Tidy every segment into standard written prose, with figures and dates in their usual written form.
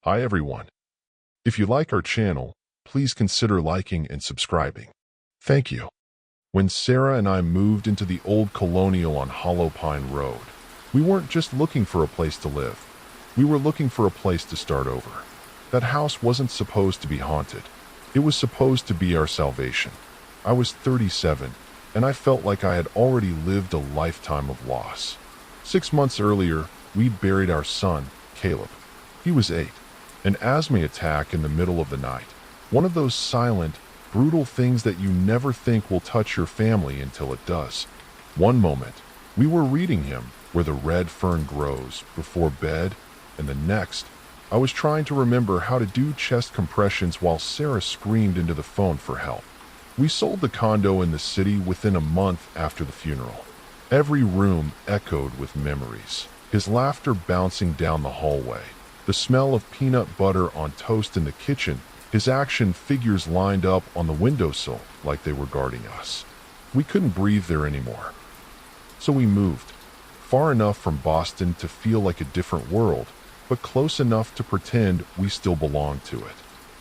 Hi everyone. If you like our channel, please consider liking and subscribing. Thank you. When Sarah and I moved into the old colonial on Hollow Pine Road, we weren't just looking for a place to live. We were looking for a place to start over. That house wasn't supposed to be haunted. It was supposed to be our salvation. I was 37, and I felt like I had already lived a lifetime of loss. 6 months earlier, we'd buried our son, Caleb. He was 8. An asthma attack in the middle of the night. One of those silent, brutal things that you never think will touch your family until it does. One moment, we were reading him Where the Red Fern Grows before bed, and the next, I was trying to remember how to do chest compressions while Sarah screamed into the phone for help. We sold the condo in the city within a month after the funeral. Every room echoed with memories. His laughter bouncing down the hallway, the smell of peanut butter on toast in the kitchen, his action figures lined up on the windowsill like they were guarding us. We couldn't breathe there anymore. So we moved, far enough from Boston to feel like a different world, but close enough to pretend we still belonged to it.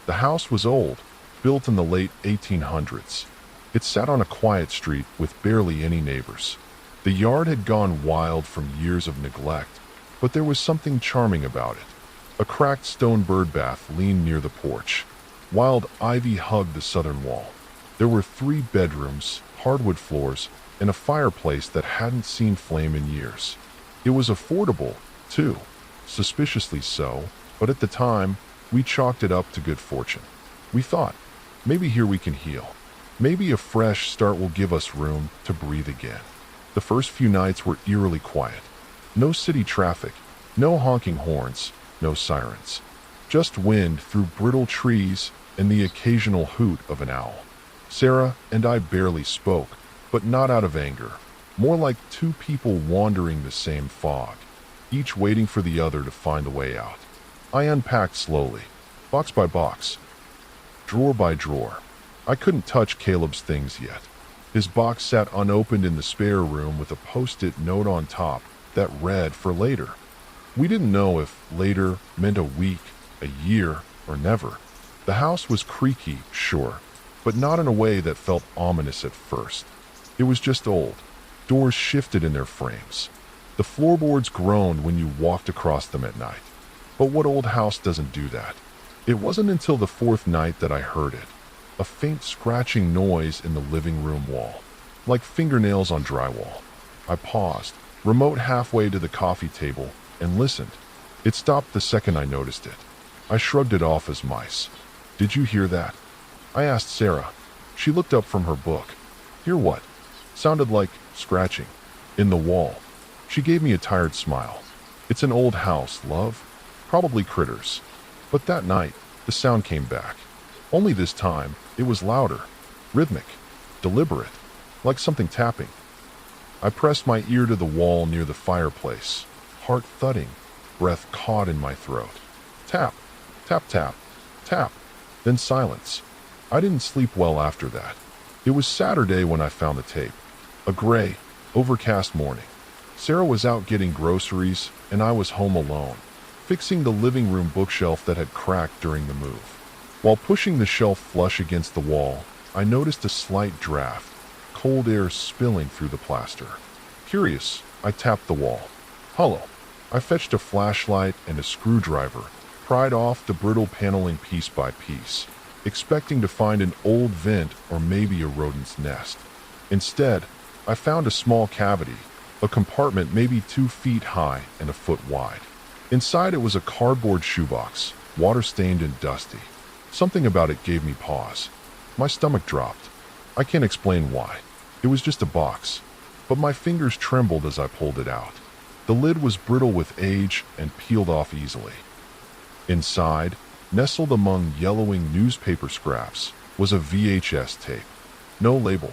The house was old, built in the late 1800s. It sat on a quiet street with barely any neighbors. The yard had gone wild from years of neglect, but there was something charming about it. A cracked stone bird bath leaned near the porch. Wild ivy hugged the southern wall. There were 3 bedrooms, hardwood floors, and a fireplace that hadn't seen flame in years. It was affordable, too, suspiciously so, but at the time, we chalked it up to good fortune. We thought, maybe here we can heal. Maybe a fresh start will give us room to breathe again. The first few nights were eerily quiet. No city traffic, no honking horns, no sirens. Just wind through brittle trees and the occasional hoot of an owl. Sarah and I barely spoke, but not out of anger. More like 2 people wandering the same fog, each waiting for the other to find a way out. I unpacked slowly, box by box, drawer by drawer. I couldn't touch Caleb's things yet. His box sat unopened in the spare room with a post-it note on top that read for later. We didn't know if later meant a week, a year, or never. The house was creaky, sure, but not in a way that felt ominous at first. It was just old. Doors shifted in their frames. The floorboards groaned when you walked across them at night. But what old house doesn't do that? It wasn't until the 4th night that I heard it. A faint scratching noise in the living room wall, like fingernails on drywall. I paused, remote halfway to the coffee table, and listened. It stopped the second I noticed it. I shrugged it off as mice. Did you hear that? I asked Sarah. She looked up from her book. Hear what? Sounded like scratching. In the wall. She gave me a tired smile. It's an old house, love. Probably critters. But that night, the sound came back. Only this time, it was louder, rhythmic, deliberate, like something tapping. I pressed my ear to the wall near the fireplace, heart thudding, breath caught in my throat. Tap, tap, tap, tap, then silence. I didn't sleep well after that. It was Saturday when I found the tape. A gray, overcast morning. Sarah was out getting groceries, and I was home alone, fixing the living room bookshelf that had cracked during the move. While pushing the shelf flush against the wall, I noticed a slight draft, cold air spilling through the plaster. Curious, I tapped the wall. Hollow. I fetched a flashlight and a screwdriver, pried off the brittle paneling piece by piece, expecting to find an old vent or maybe a rodent's nest. Instead, I found a small cavity, a compartment maybe 2 feet high and a foot wide. Inside it was a cardboard shoebox, water-stained and dusty. Something about it gave me pause. My stomach dropped. I can't explain why. It was just a box, but my fingers trembled as I pulled it out. The lid was brittle with age and peeled off easily. Inside, nestled among yellowing newspaper scraps, was a VHS tape. No label,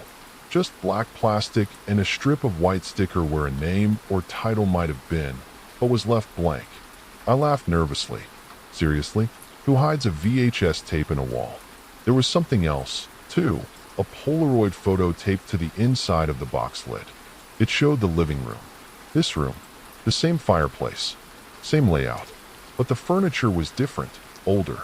just black plastic and a strip of white sticker where a name or title might have been, but was left blank. I laughed nervously. Seriously? Who hides a VHS tape in a wall? There was something else, too, a Polaroid photo taped to the inside of the box lid. It showed the living room. This room, the same fireplace, same layout. But the furniture was different, older.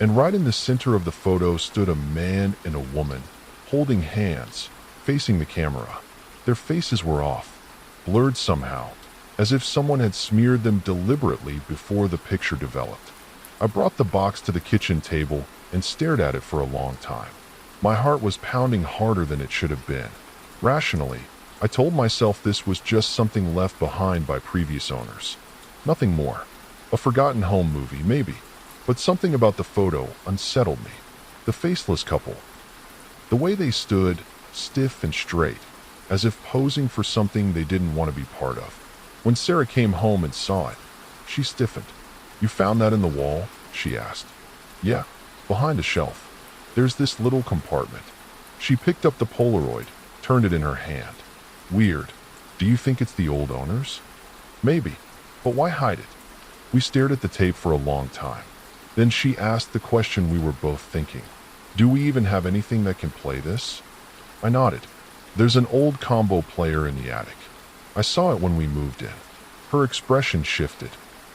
And right in the center of the photo stood a man and a woman, holding hands, facing the camera. Their faces were off, blurred somehow, as if someone had smeared them deliberately before the picture developed. I brought the box to the kitchen table and stared at it for a long time. My heart was pounding harder than it should have been. Rationally, I told myself this was just something left behind by previous owners. Nothing more. A forgotten home movie, maybe. But something about the photo unsettled me. The faceless couple. The way they stood, stiff and straight, as if posing for something they didn't want to be part of. When Sarah came home and saw it, she stiffened. "You found that in the wall?" she asked. "Yeah, behind a shelf. There's this little compartment." She picked up the Polaroid, turned it in her hand. "Weird. Do you think it's the old owners?" "Maybe. But why hide it?" We stared at the tape for a long time. Then she asked the question we were both thinking. "Do we even have anything that can play this?" I nodded. "There's an old combo player in the attic. I saw it when we moved in." Her expression shifted,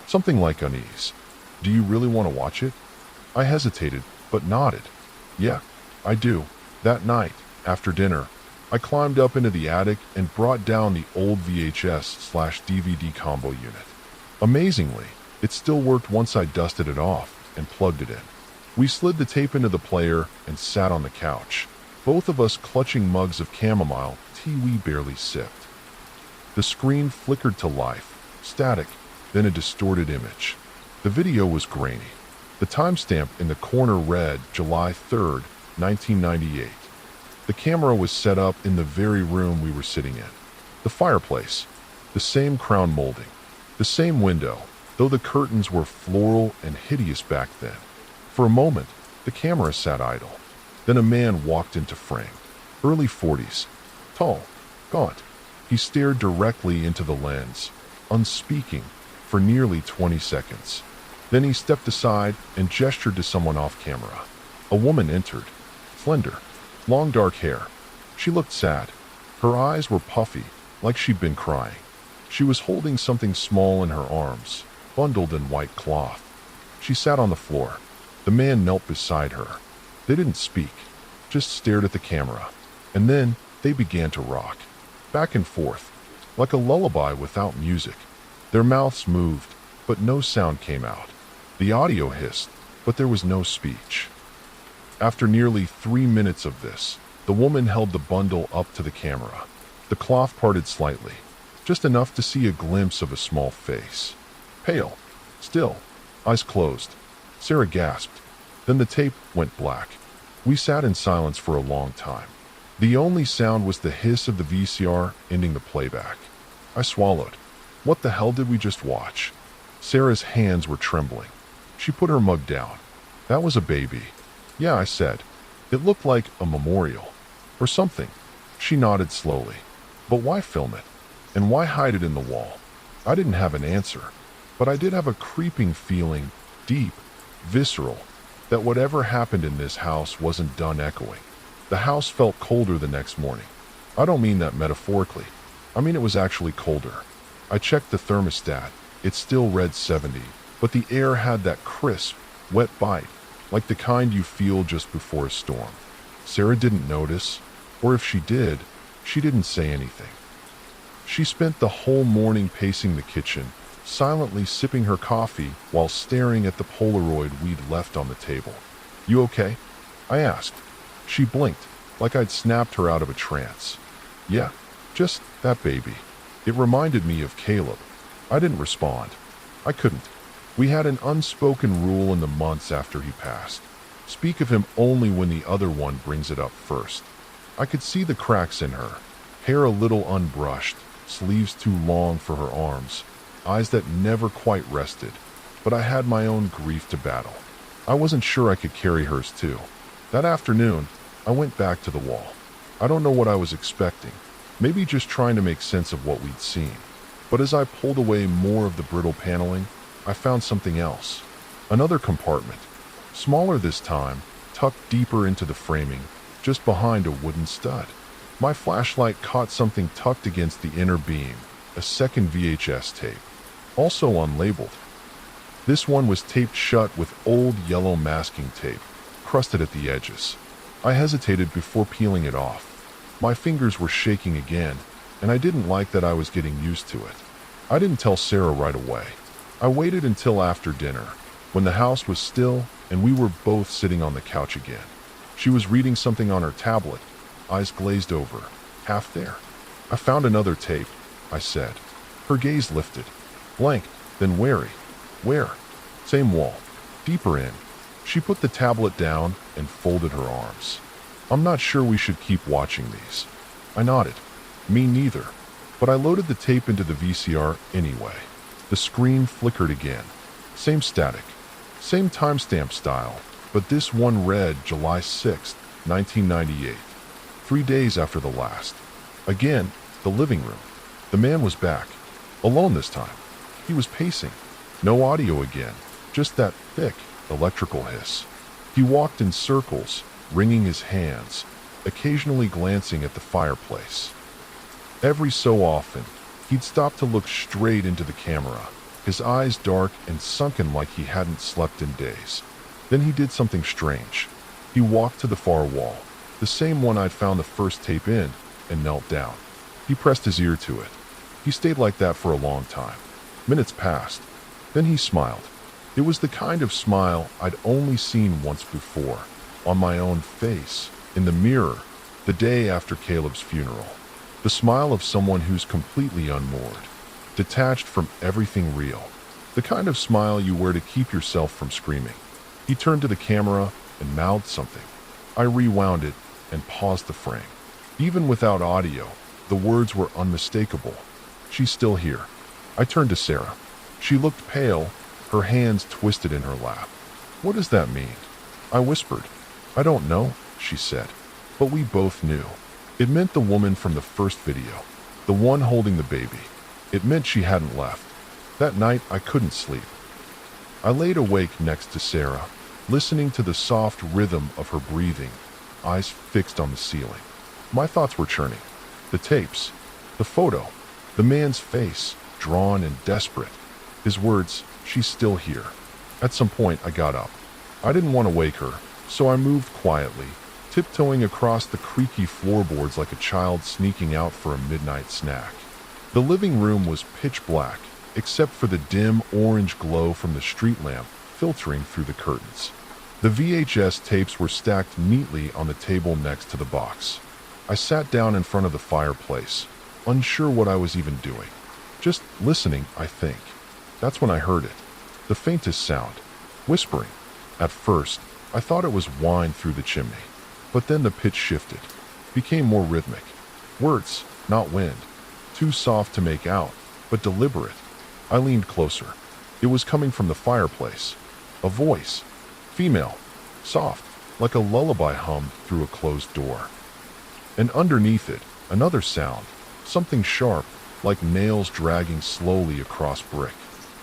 something like unease. "Do you really want to watch it?" I hesitated, but nodded. "Yeah, I do." That night, after dinner, I climbed up into the attic and brought down the old VHS/DVD combo unit. Amazingly, it still worked once I dusted it off and plugged it in. We slid the tape into the player and sat on the couch, both of us clutching mugs of chamomile tea we barely sipped. The screen flickered to life, static, then a distorted image. The video was grainy. The timestamp in the corner read July 3rd, 1998. The camera was set up in the very room we were sitting in. The fireplace, the same crown molding, the same window, though the curtains were floral and hideous back then. For a moment, the camera sat idle. Then a man walked into frame. Early 40s, tall, gaunt. He stared directly into the lens, unspeaking, for nearly 20 seconds. Then he stepped aside and gestured to someone off camera. A woman entered, slender, long dark hair. She looked sad. Her eyes were puffy, like she'd been crying. She was holding something small in her arms, bundled in white cloth. She sat on the floor. The man knelt beside her. They didn't speak, just stared at the camera. And then they began to rock, back and forth, like a lullaby without music. Their mouths moved, but no sound came out. The audio hissed, but there was no speech. After nearly 3 minutes of this, the woman held the bundle up to the camera. The cloth parted slightly, just enough to see a glimpse of a small face. Pale, still, eyes closed. Sarah gasped. Then the tape went black. We sat in silence for a long time. The only sound was the hiss of the VCR ending the playback. I swallowed. What the hell did we just watch? Sarah's hands were trembling. She put her mug down. That was a baby. Yeah, I said. It looked like a memorial. Or something. She nodded slowly. But why film it? And why hide it in the wall? I didn't have an answer. But I did have a creeping feeling, deep, visceral, that whatever happened in this house wasn't done echoing. The house felt colder the next morning. I don't mean that metaphorically. I mean it was actually colder. I checked the thermostat. It still read 70, but the air had that crisp, wet bite, like the kind you feel just before a storm. Sarah didn't notice, or if she did, she didn't say anything. She spent the whole morning pacing the kitchen, silently sipping her coffee while staring at the Polaroid we'd left on the table. "You okay?" I asked. She blinked, like I'd snapped her out of a trance. "Yeah, just that baby. It reminded me of Caleb." I didn't respond. I couldn't. We had an unspoken rule in the months after he passed. Speak of him only when the other one brings it up first. I could see the cracks in her, hair a little unbrushed, sleeves too long for her arms, eyes that never quite rested, but I had my own grief to battle. I wasn't sure I could carry hers too. That afternoon, I went back to the wall. I don't know what I was expecting, maybe just trying to make sense of what we'd seen. But as I pulled away more of the brittle paneling, I found something else. Another compartment, smaller this time, tucked deeper into the framing, just behind a wooden stud. My flashlight caught something tucked against the inner beam, a second VHS tape, also unlabeled. This one was taped shut with old yellow masking tape, crusted at the edges. I hesitated before peeling it off. My fingers were shaking again, and I didn't like that I was getting used to it. I didn't tell Sarah right away. I waited until after dinner, when the house was still and we were both sitting on the couch again. She was reading something on her tablet, eyes glazed over, half there. "I found another tape," I said. Her gaze lifted, blank, then wary. "Where?" "Same wall, deeper in." She put the tablet down and folded her arms. "I'm not sure we should keep watching these." I nodded. "Me neither." But I loaded the tape into the VCR anyway. The screen flickered again. Same static, same timestamp style, but this one read July 6th, 1998. 3 days after the last. Again, the living room. The man was back. Alone this time. He was pacing. No audio again, just that thick electrical hiss. He walked in circles, wringing his hands, occasionally glancing at the fireplace. Every so often, he'd stop to look straight into the camera, his eyes dark and sunken like he hadn't slept in days. Then he did something strange. He walked to the far wall, the same one I'd found the first tape in, and knelt down. He pressed his ear to it. He stayed like that for a long time. Minutes passed. Then he smiled. It was the kind of smile I'd only seen once before, on my own face, in the mirror, the day after Caleb's funeral. The smile of someone who's completely unmoored, detached from everything real. The kind of smile you wear to keep yourself from screaming. He turned to the camera and mouthed something. I rewound it and paused the frame. Even without audio, the words were unmistakable. "She's still here." I turned to Sarah. She looked pale, her hands twisted in her lap. "What does that mean?" I whispered. "I don't know," she said. But we both knew. It meant the woman from the first video, the one holding the baby. It meant she hadn't left. That night, I couldn't sleep. I laid awake next to Sarah, listening to the soft rhythm of her breathing, eyes fixed on the ceiling. My thoughts were churning. The tapes, the photo, the man's face, drawn and desperate. His words, "She's still here." At some point, I got up. I didn't want to wake her, so I moved quietly, tiptoeing across the creaky floorboards like a child sneaking out for a midnight snack. The living room was pitch black, except for the dim orange glow from the street lamp filtering through the curtains. The VHS tapes were stacked neatly on the table next to the box. I sat down in front of the fireplace, unsure what I was even doing. Just listening, I think. That's when I heard it. The faintest sound. Whispering. At first, I thought it was whine through the chimney. But then the pitch shifted. Became more rhythmic. Words, not wind. Too soft to make out, but deliberate. I leaned closer. It was coming from the fireplace. A voice. Female. Soft, like a lullaby hummed through a closed door. And underneath it, another sound. Something sharp, like nails dragging slowly across brick.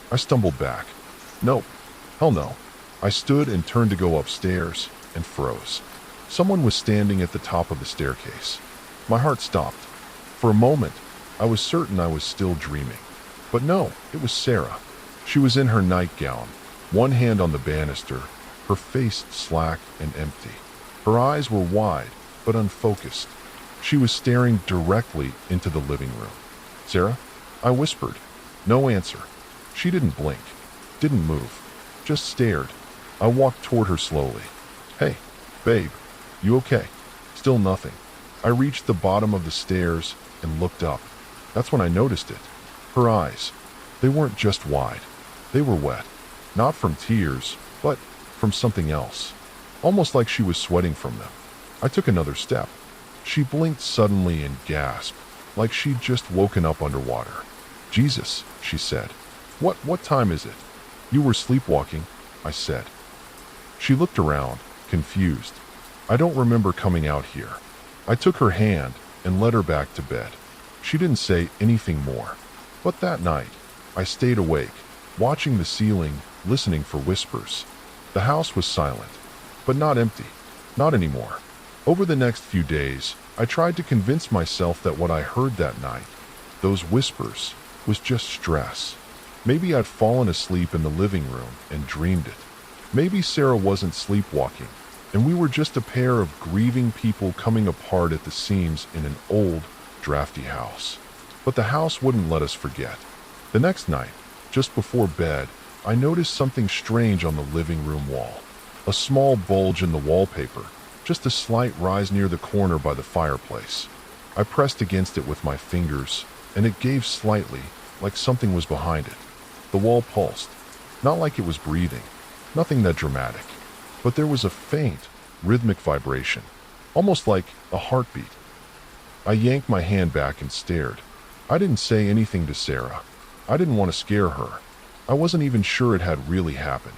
I stumbled back. Nope. Hell no. I stood and turned to go upstairs, and froze. Someone was standing at the top of the staircase. My heart stopped. For a moment, I was certain I was still dreaming. But no, it was Sarah. She was in her nightgown, one hand on the banister, her face slack and empty. Her eyes were wide, but unfocused. She was staring directly into the living room. "Sarah?" I whispered. No answer. She didn't blink, didn't move, just stared. I walked toward her slowly. "Hey, babe, you okay?" Still nothing. I reached the bottom of the stairs and looked up. That's when I noticed it. Her eyes. They weren't just wide. They were wet. Not from tears, but from something else. Almost like she was sweating from them. I took another step. She blinked suddenly and gasped, like she'd just woken up underwater. "Jesus," she said. What time is it?" "You were sleepwalking," I said. She looked around, confused. "I don't remember coming out here." I took her hand and led her back to bed. She didn't say anything more. But that night, I stayed awake, watching the ceiling, listening for whispers. The house was silent, but not empty. Not anymore. Over the next few days, I tried to convince myself that what I heard that night, those whispers, was just stress. Maybe I'd fallen asleep in the living room and dreamed it. Maybe Sarah wasn't sleepwalking, and we were just a pair of grieving people coming apart at the seams in an old, drafty house. But the house wouldn't let us forget. The next night, just before bed, I noticed something strange on the living room wall. A small bulge in the wallpaper, just a slight rise near the corner by the fireplace. I pressed against it with my fingers, and it gave slightly, like something was behind it. The wall pulsed, not like it was breathing, nothing that dramatic, but there was a faint, rhythmic vibration, almost like a heartbeat. I yanked my hand back and stared. I didn't say anything to Sarah. I didn't want to scare her. I wasn't even sure it had really happened.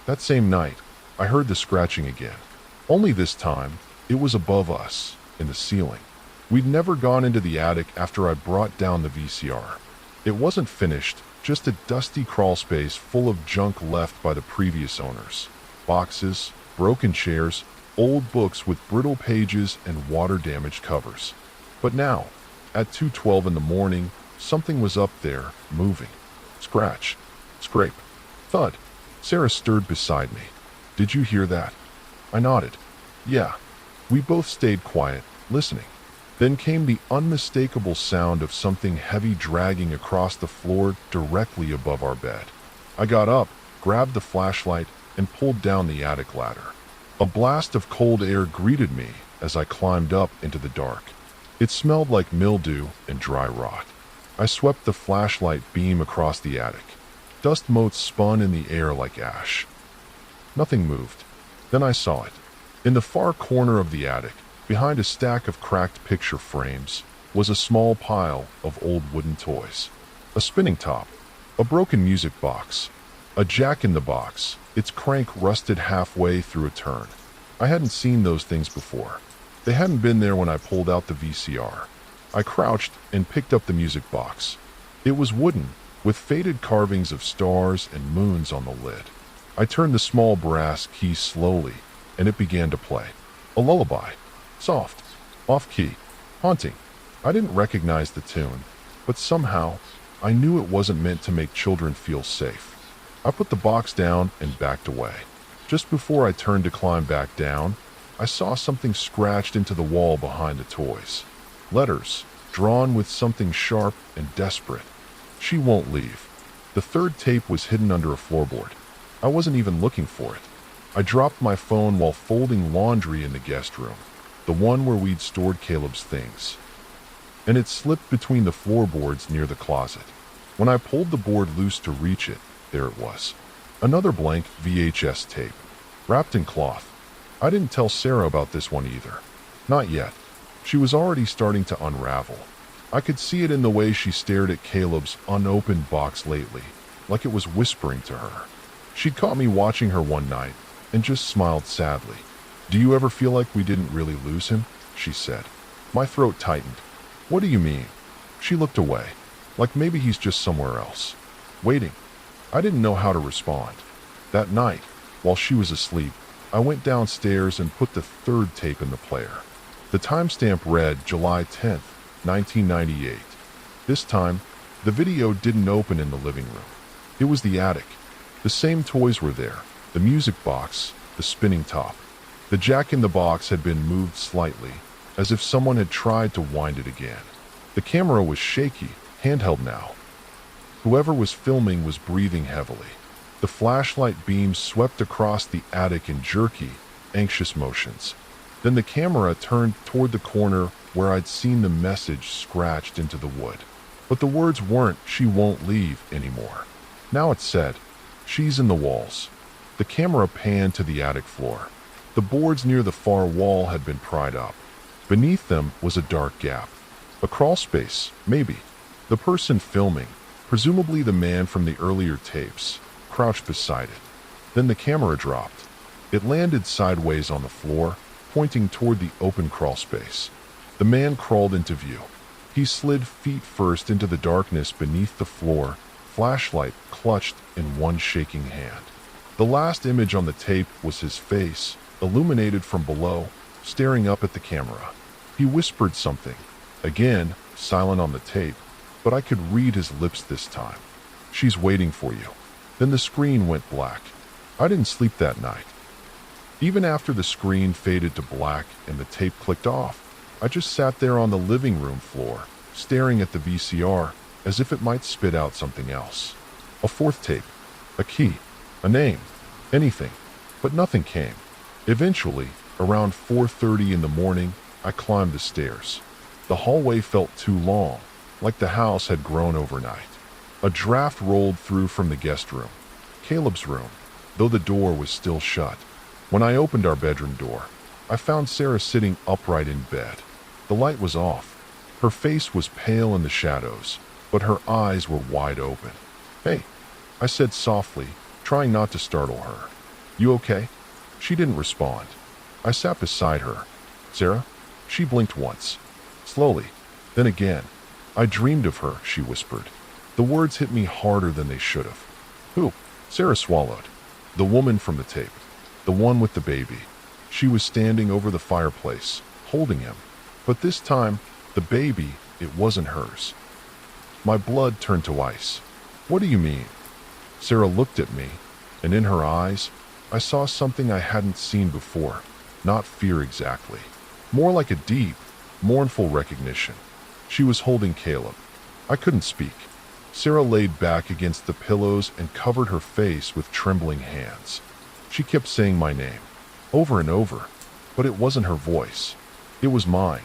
That same night, I heard the scratching again. Only this time, it was above us, in the ceiling. We'd never gone into the attic after I brought down the VCR. It wasn't finished, just a dusty crawlspace full of junk left by the previous owners. Boxes, broken chairs, old books with brittle pages and water-damaged covers. But now, at 2:12 in the morning, something was up there, moving. Scratch. Scrape. Thud. Sarah stirred beside me. "Did you hear that?" I nodded. "Yeah." We both stayed quiet, listening. Then came the unmistakable sound of something heavy dragging across the floor directly above our bed. I got up, grabbed the flashlight, and pulled down the attic ladder. A blast of cold air greeted me as I climbed up into the dark. It smelled like mildew and dry rot. I swept the flashlight beam across the attic. Dust motes spun in the air like ash. Nothing moved. Then I saw it. In the far corner of the attic, behind a stack of cracked picture frames, was a small pile of old wooden toys. A spinning top, a broken music box, a jack-in-the-box, its crank rusted halfway through a turn. I hadn't seen those things before. They hadn't been there when I pulled out the VCR. I crouched and picked up the music box. It was wooden, with faded carvings of stars and moons on the lid. I turned the small brass key slowly, and it began to play. A lullaby. Soft. Off-key. Haunting. I didn't recognize the tune, but somehow, I knew it wasn't meant to make children feel safe. I put the box down and backed away. Just before I turned to climb back down, I saw something scratched into the wall behind the toys. Letters, drawn with something sharp and desperate. "She won't leave." The third tape was hidden under a floorboard. I wasn't even looking for it. I dropped my phone while folding laundry in the guest room, the one where we'd stored Caleb's things. And it slipped between the floorboards near the closet. When I pulled the board loose to reach it, there it was. Another blank VHS tape, wrapped in cloth. I didn't tell Sarah about this one either. Not yet. She was already starting to unravel. I could see it in the way she stared at Caleb's unopened box lately, like it was whispering to her. She'd caught me watching her one night and just smiled sadly. "Do you ever feel like we didn't really lose him?" she said. My throat tightened. "What do you mean?" She looked away, like maybe he's just somewhere else, waiting. I didn't know how to respond. That night, while she was asleep, I went downstairs and put the third tape in the player. The timestamp read July 10th, 1998. This time, the video didn't open in the living room. It was the attic. The same toys were there, the music box, the spinning top. The jack-in-the-box had been moved slightly, as if someone had tried to wind it again. The camera was shaky, handheld now. Whoever was filming was breathing heavily. The flashlight beam swept across the attic in jerky, anxious motions. Then the camera turned toward the corner where I'd seen the message scratched into the wood. But the words weren't "she won't leave" anymore. Now it said, "she's in the walls." The camera panned to the attic floor. The boards near the far wall had been pried up. Beneath them was a dark gap. A crawl space, maybe. The person filming, presumably the man from the earlier tapes, crouched beside it. Then the camera dropped. It landed sideways on the floor, pointing toward the open crawl space. The man crawled into view. He slid feet first into the darkness beneath the floor, flashlight clutched in one shaking hand. The last image on the tape was his face, illuminated from below, staring up at the camera. He whispered something, again silent on the tape, but I could read his lips this time. She's waiting for you." Then the screen went black. I didn't sleep that night. Even after the screen faded to black and the tape clicked off, I just sat there on the living room floor, staring at the VCR as if it might spit out something else. A fourth tape, a key, a name, anything, but nothing came. Eventually, around 4:30 in the morning, I climbed the stairs. The hallway felt too long, like the house had grown overnight. A draft rolled through from the guest room, Caleb's room, though the door was still shut. When I opened our bedroom door, I found Sarah sitting upright in bed. The light was off. Her face was pale in the shadows, but her eyes were wide open. "Hey," I said softly, trying not to startle her. "You okay?" She didn't respond. I sat beside her. "Sarah?" She blinked once, slowly, then again. "I dreamed of her," she whispered. The words hit me harder than they should have. "Who?" Sarah swallowed. "The woman from the tape. The one with the baby." She was standing over the fireplace, holding him. But this time, the baby, it wasn't hers. My blood turned to ice. "What do you mean?" Sarah looked at me, and in her eyes, I saw something I hadn't seen before. Not fear exactly. More like a deep, mournful recognition. She was holding Caleb. I couldn't speak. Sarah laid back against the pillows and covered her face with trembling hands. She kept saying my name, over and over, but it wasn't her voice. It was mine.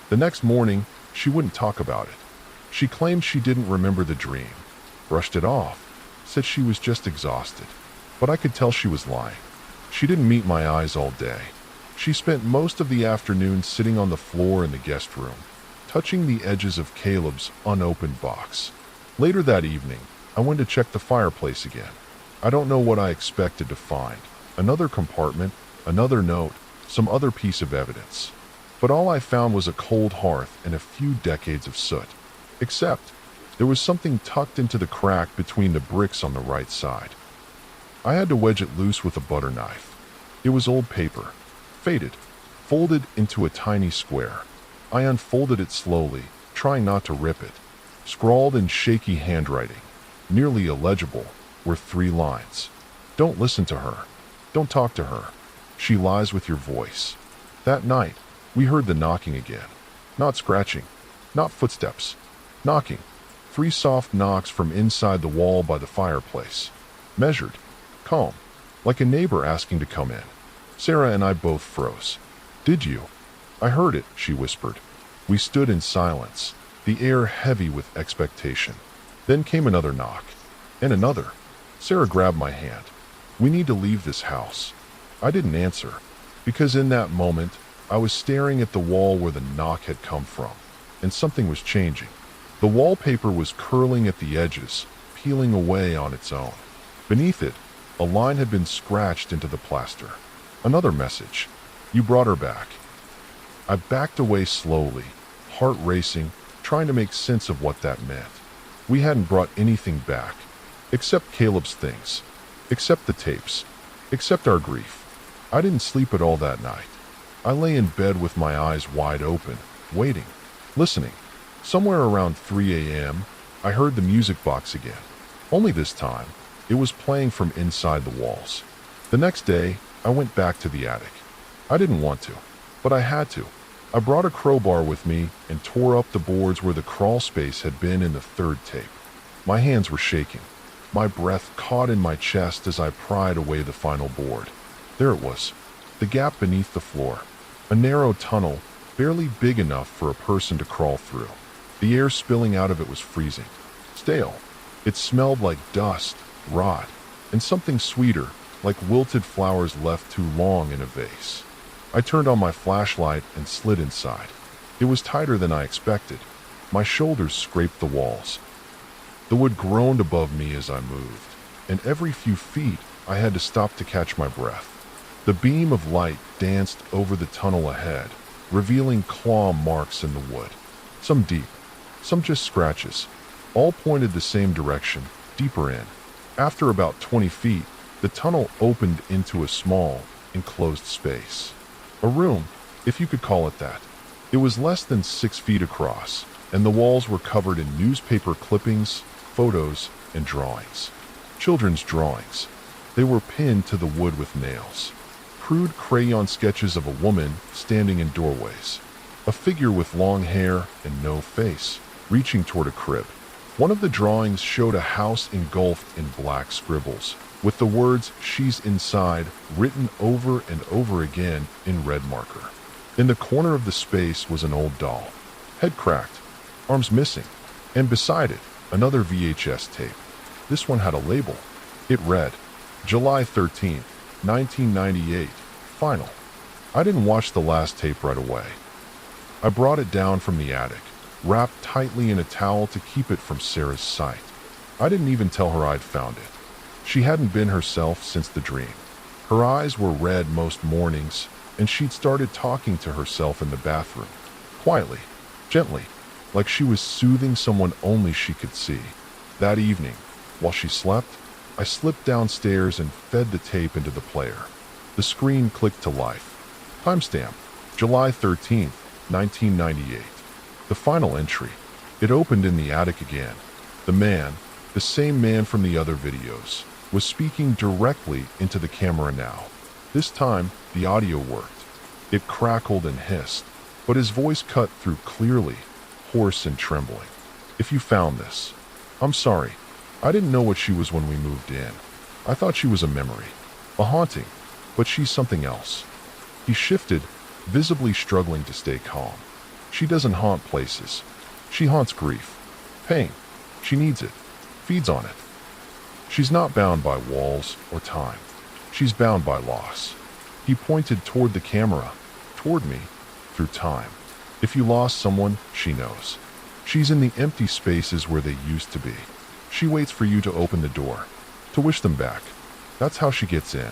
The next morning, she wouldn't talk about it. She claimed she didn't remember the dream, brushed it off, said she was just exhausted. But I could tell she was lying. She didn't meet my eyes all day. She spent most of the afternoon sitting on the floor in the guest room, touching the edges of Caleb's unopened box. Later that evening, I went to check the fireplace again. I don't know what I expected to find. Another compartment, another note, some other piece of evidence. But all I found was a cold hearth and a few decades of soot. Except, there was something tucked into the crack between the bricks on the right side. I had to wedge it loose with a butter knife. It was old paper, faded, folded into a tiny square. I unfolded it slowly, trying not to rip it. Scrawled in shaky handwriting, nearly illegible, were 3 lines. "Don't listen to her. Don't talk to her. She lies with your voice." That night, we heard the knocking again. Not scratching, not footsteps. Knocking. 3 soft knocks from inside the wall by the fireplace. Measured, calm, like a neighbor asking to come in. Sarah and I both froze. "Did you?" "I heard it," she whispered. We stood in silence, the air heavy with expectation. Then came another knock, and another. Sarah grabbed my hand. "We need to leave this house." I didn't answer, because in that moment, I was staring at the wall where the knock had come from, and something was changing. The wallpaper was curling at the edges, peeling away on its own. Beneath it, a line had been scratched into the plaster. Another message. "You brought her back." I backed away slowly, heart racing, trying to make sense of what that meant. We hadn't brought anything back, except Caleb's things, except the tapes, except our grief. I didn't sleep at all that night. I lay in bed with my eyes wide open, waiting, listening. Somewhere around 3 a.m., I heard the music box again. Only this time, it was playing from inside the walls. The next day, I went back to the attic. I didn't want to, but I had to. I brought a crowbar with me and tore up the boards where the crawl space had been in the 3rd tape. My hands were shaking. My breath caught in my chest as I pried away the final board. There it was, the gap beneath the floor. A narrow tunnel, barely big enough for a person to crawl through. The air spilling out of it was freezing, stale. It smelled like dust, rot, and something sweeter, like wilted flowers left too long in a vase. I turned on my flashlight and slid inside. It was tighter than I expected. My shoulders scraped the walls. The wood groaned above me as I moved, and every few feet I had to stop to catch my breath. The beam of light danced over the tunnel ahead, revealing claw marks in the wood. Some deep, some just scratches. All pointed the same direction, deeper in. After about 20 feet, the tunnel opened into a small, enclosed space. A room, if you could call it that. It was less than 6 feet across, and the walls were covered in newspaper clippings, photos and drawings. Children's drawings. They were pinned to the wood with nails. Crude crayon sketches of a woman standing in doorways. A figure with long hair and no face, reaching toward a crib. One of the drawings showed a house engulfed in black scribbles, with the words "She's inside" written over and over again in red marker. In the corner of the space was an old doll, head cracked, arms missing, and beside it, another VHS tape. This one had a label. It read, July 13th, 1998, final. I didn't watch the last tape right away. I brought it down from the attic, wrapped tightly in a towel to keep it from Sarah's sight. I didn't even tell her I'd found it. She hadn't been herself since the dream. Her eyes were red most mornings, and she'd started talking to herself in the bathroom, quietly, gently, like she was soothing someone only she could see. That evening, while she slept, I slipped downstairs and fed the tape into the player. The screen clicked to life. Timestamp, July 13th, 1998. The final entry. It opened in the attic again. The man, the same man from the other videos, was speaking directly into the camera now. This time, the audio worked. It crackled and hissed, but his voice cut through clearly, hoarse and trembling. If you found this, I'm sorry. I didn't know what she was when we moved in. I thought she was a memory, a haunting, but she's something else. He shifted, visibly struggling to stay calm. She doesn't haunt places. She haunts grief, pain. She needs it, feeds on it. She's not bound by walls or time. She's bound by loss. He pointed toward the camera, toward me, through time. If you lost someone, she knows. She's in the empty spaces where they used to be. She waits for you to open the door, to wish them back. That's how she gets in.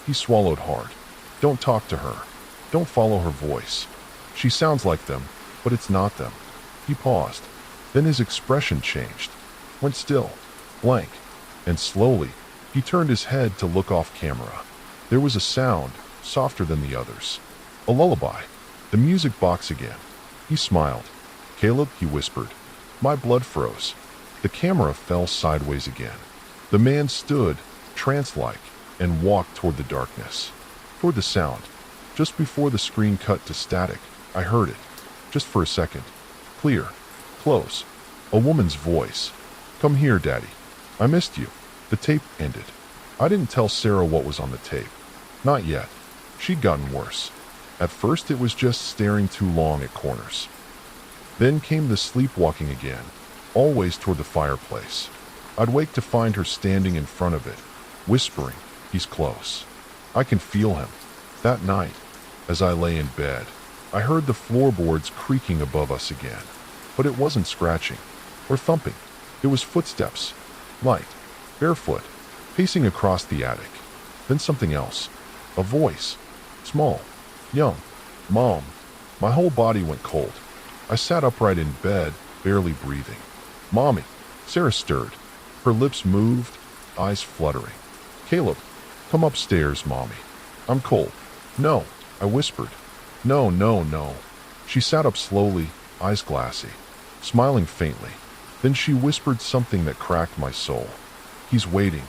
He swallowed hard. Don't talk to her. Don't follow her voice. She sounds like them, but it's not them. He paused. Then his expression changed, went still, blank, and slowly, he turned his head to look off camera. There was a sound, softer than the others. A lullaby. The music box again. He smiled. Caleb, he whispered. My blood froze. The camera fell sideways again. The man stood, trance-like, and walked toward the darkness, toward the sound. Just before the screen cut to static, I heard it, just for a second. Clear, close, a woman's voice. Come here, Daddy. I missed you. The tape ended. I didn't tell Sarah what was on the tape. Not yet. She'd gotten worse. At first it was just staring too long at corners. Then came the sleepwalking again, always toward the fireplace. I'd wake to find her standing in front of it, whispering, he's close. I can feel him. That night, as I lay in bed, I heard the floorboards creaking above us again. But it wasn't scratching or thumping. It was footsteps, light, barefoot, pacing across the attic. Then something else. A voice. Small. Young. Mom. My whole body went cold. I sat upright in bed, barely breathing. Mommy. Sarah stirred. Her lips moved, eyes fluttering. Caleb. Come upstairs, Mommy. I'm cold. No, I whispered. No, no, no. She sat up slowly, eyes glassy, smiling faintly. Then she whispered something that cracked my soul. He's waiting.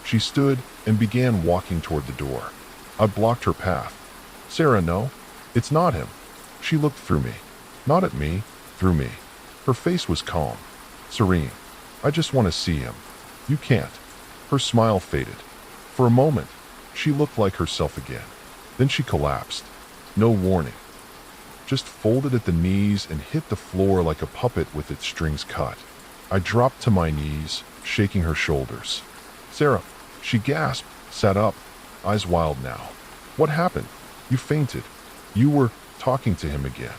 She stood and began walking toward the door. I blocked her path. Sarah, no. It's not him. She looked through me. Not at me, through me. Her face was calm, serene. I just want to see him. You can't. Her smile faded. For a moment, she looked like herself again. Then she collapsed. No warning. Just folded at the knees and hit the floor like a puppet with its strings cut. I dropped to my knees, shaking her shoulders. Sarah, she gasped, sat up, eyes wild now. What happened? You fainted. You were talking to him again.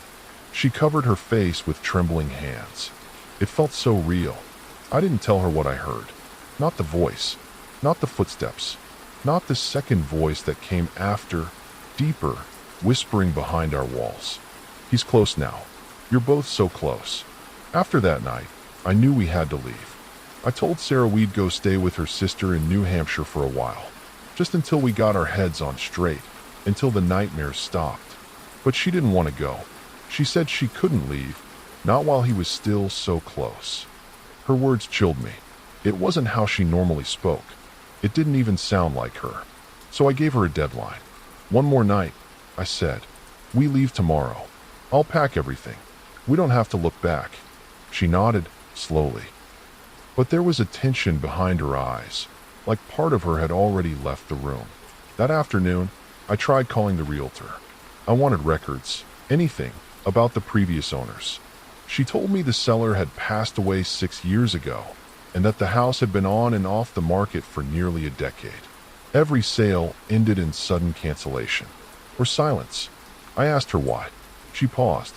She covered her face with trembling hands. It felt so real. I didn't tell her what I heard. Not the voice. Not the footsteps. Not the second voice that came after, deeper, whispering behind our walls. He's close now. You're both so close. After that night, I knew we had to leave. I told Sarah we'd go stay with her sister in New Hampshire for a while, just until we got our heads on straight, until the nightmares stopped. But she didn't want to go. She said she couldn't leave, not while he was still so close. Her words chilled me. It wasn't how she normally spoke. It didn't even sound like her. So I gave her a deadline. "One more night," I said. "We leave tomorrow. I'll pack everything. We don't have to look back." She nodded, slowly. But there was a tension behind her eyes, like part of her had already left the room. That afternoon, I tried calling the realtor. I wanted records, anything, about the previous owners. She told me the seller had passed away 6 years ago, and that the house had been on and off the market for nearly a decade. Every sale ended in sudden cancellation, or silence. I asked her why. She paused,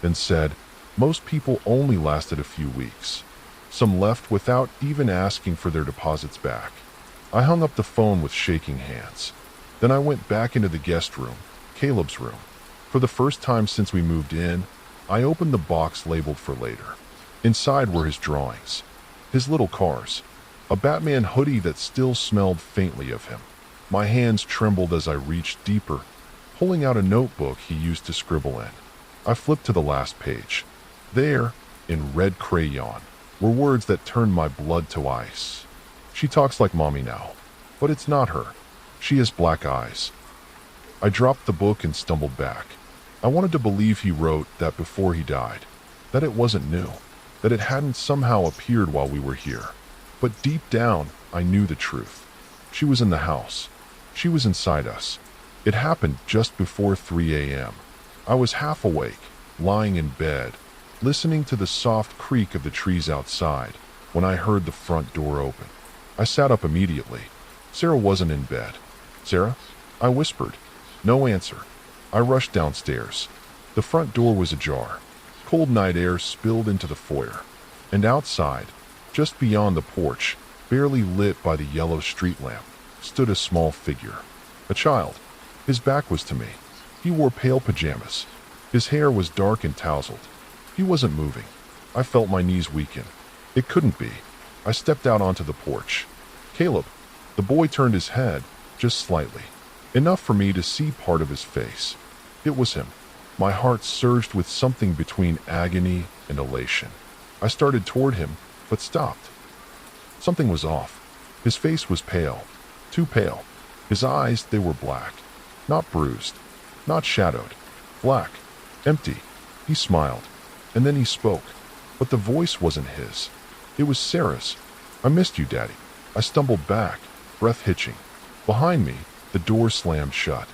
then said, "Most people only lasted a few weeks. Some left without even asking for their deposits back." I hung up the phone with shaking hands. Then I went back into the guest room, Caleb's room. For the first time since we moved in, I opened the box labeled for later. Inside were his drawings, his little cars, a Batman hoodie that still smelled faintly of him. My hands trembled as I reached deeper, pulling out a notebook he used to scribble in. I flipped to the last page. There, in red crayon, were words that turned my blood to ice. "She talks like Mommy now, but it's not her. She has black eyes." I dropped the book and stumbled back. I wanted to believe he wrote that before he died, that it wasn't new, that it hadn't somehow appeared while we were here. But deep down, I knew the truth. She was in the house. She was inside us. It happened just before 3 a.m. I was half awake, lying in bed, listening to the soft creak of the trees outside, when I heard the front door open. I sat up immediately. Sarah wasn't in bed. "Sarah?" I whispered. No answer. I rushed downstairs. The front door was ajar. Cold night air spilled into the foyer. And outside, just beyond the porch, barely lit by the yellow street lamp, stood a small figure. A child. His back was to me. He wore pale pajamas. His hair was dark and tousled. He wasn't moving. I felt my knees weaken. It couldn't be. I stepped out onto the porch. "Caleb." The boy turned his head, just slightly. Enough for me to see part of his face. It was him. My heart surged with something between agony and elation. I started toward him, but stopped. Something was off. His face was pale. Too pale. His eyes, they were black. Not bruised. Not shadowed. Black. Empty. He smiled. And then he spoke. But the voice wasn't his. It was Sarah's. "I missed you, Daddy." I stumbled back, breath hitching. Behind me, the door slammed shut.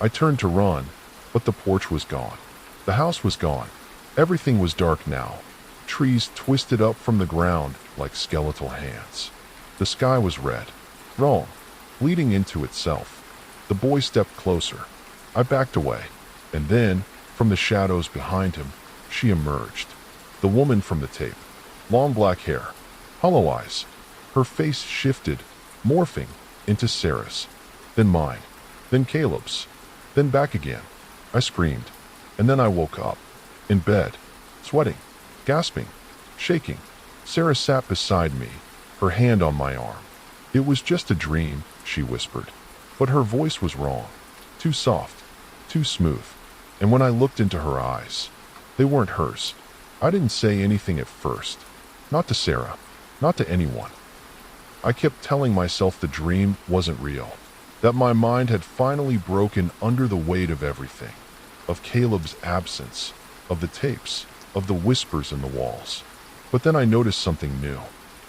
I turned to run, but the porch was gone. The house was gone. Everything was dark now. Trees twisted up from the ground like skeletal hands. The sky was red. Wrong. Bleeding into itself. The boy stepped closer. I backed away. And then, from the shadows behind him, she emerged. The woman from the tape. Long black hair. Hollow eyes. Her face shifted, morphing into Sarah's. Then mine. Then Caleb's. Then back again. I screamed. And then I woke up. In bed. Sweating. Gasping. Shaking. Sarah sat beside me, her hand on my arm. "It was just a dream," she whispered. But her voice was wrong. Too soft. Too smooth. And when I looked into her eyes, they weren't hers. I didn't say anything at first. Not to Sarah. Not to anyone. I kept telling myself the dream wasn't real. That my mind had finally broken under the weight of everything. Of Caleb's absence. Of the tapes. Of the whispers in the walls. But then I noticed something new.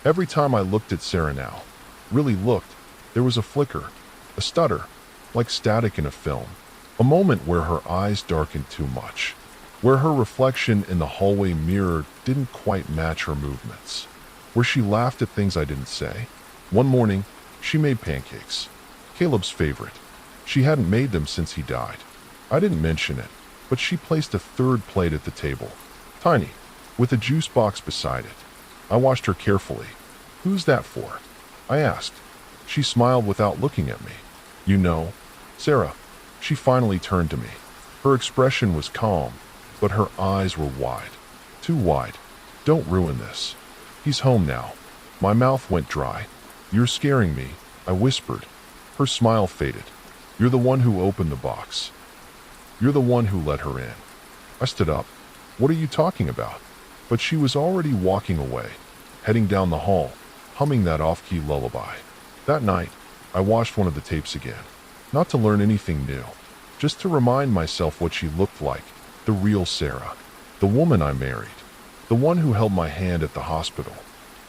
Every time I looked at Sarah now, really looked, there was a flicker. A stutter. Like static in a film. A moment where her eyes darkened too much. Where her reflection in the hallway mirror didn't quite match her movements. Where she laughed at things I didn't say. One morning, she made pancakes. Caleb's favorite. She hadn't made them since he died. I didn't mention it, but she placed a third plate at the table. Tiny, with a juice box beside it. I watched her carefully. "Who's that for?" I asked. She smiled without looking at me. "You know, Sarah." She finally turned to me. Her expression was calm, but her eyes were wide. Too wide. "Don't ruin this. He's home now." My mouth went dry. "You're scaring me," I whispered. Her smile faded. "You're the one who opened the box. You're the one who let her in." I stood up. "What are you talking about?" But she was already walking away, heading down the hall. humming that off-key lullaby. That night, I watched one of the tapes again. Not to learn anything new, just to remind myself what she looked like, the real Sarah. The woman I married. The one who held my hand at the hospital.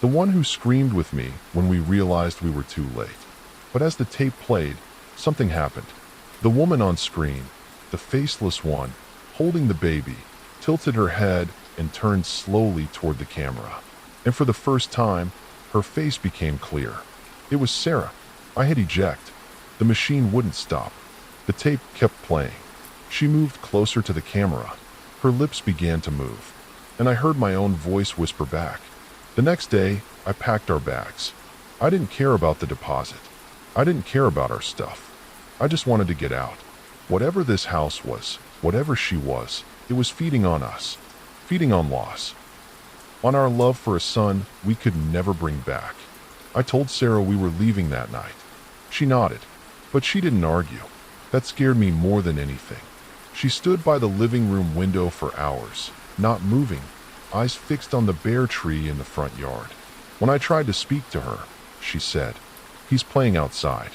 The one who screamed with me when we realized we were too late. But as the tape played, something happened. The woman on screen, the faceless one, holding the baby, tilted her head and turned slowly toward the camera. And for the first time, her face became clear. It was Sarah. I hit eject. The machine wouldn't stop. The tape kept playing. She moved closer to the camera. Her lips began to move, and I heard my own voice whisper back. The next day, I packed our bags. I didn't care about the deposit. I didn't care about our stuff. I just wanted to get out. Whatever this house was, whatever she was, it was feeding on us, feeding on loss, on our love for a son we could never bring back. I told Sarah we were leaving that night. She nodded, but she didn't argue. That scared me more than anything. She stood by the living room window for hours, not moving, eyes fixed on the bare tree in the front yard. When I tried to speak to her, she said, "He's playing outside."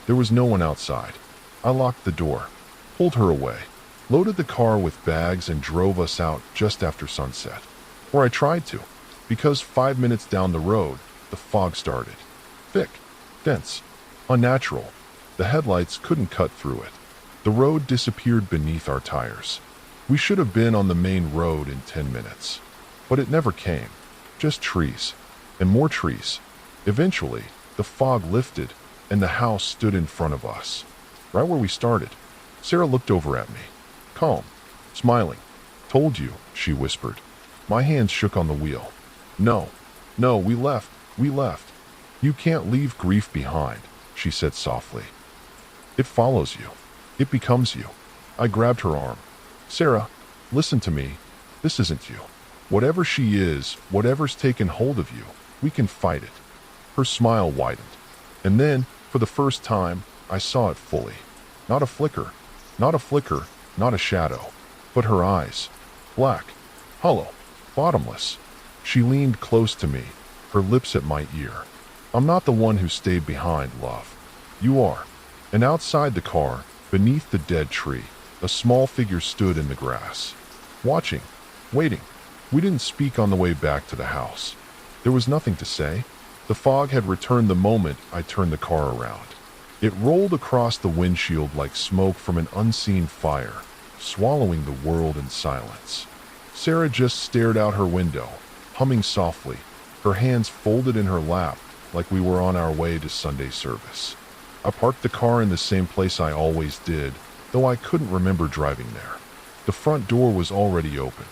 There was no one outside. I locked the door, pulled her away, loaded the car with bags and drove us out just after sunset. Or I tried to, because 5 minutes down the road, the fog started. Thick, dense, unnatural. The headlights couldn't cut through it. The road disappeared beneath our tires. We should have been on the main road in 10 minutes. But it never came. Just trees. And more trees. Eventually, the fog lifted, and the house stood in front of us. Right where we started. Sarah looked over at me. Calm. Smiling. "Told you," she whispered. My hands shook on the wheel. No, we left. You can't leave grief behind," she said softly. "It follows you. It becomes you." I grabbed her arm. "Sarah, listen to me. This isn't you. Whatever she is, whatever's taken hold of you, we can fight it." Her smile widened. And then, for the first time, I saw it fully. Not a flicker, not a shadow, but her eyes. Black, hollow, bottomless. She leaned close to me, her lips at my ear. "I'm not the one who stayed behind, love. You are." And outside the car, beneath the dead tree, a small figure stood in the grass. Watching, waiting. We didn't speak on the way back to the house. There was nothing to say. The fog had returned the moment I turned the car around. It rolled across the windshield like smoke from an unseen fire, swallowing the world in silence. Sarah just stared out her window, humming softly, her hands folded in her lap like we were on our way to Sunday service. I parked the car in the same place I always did, though I couldn't remember driving there. The front door was already open.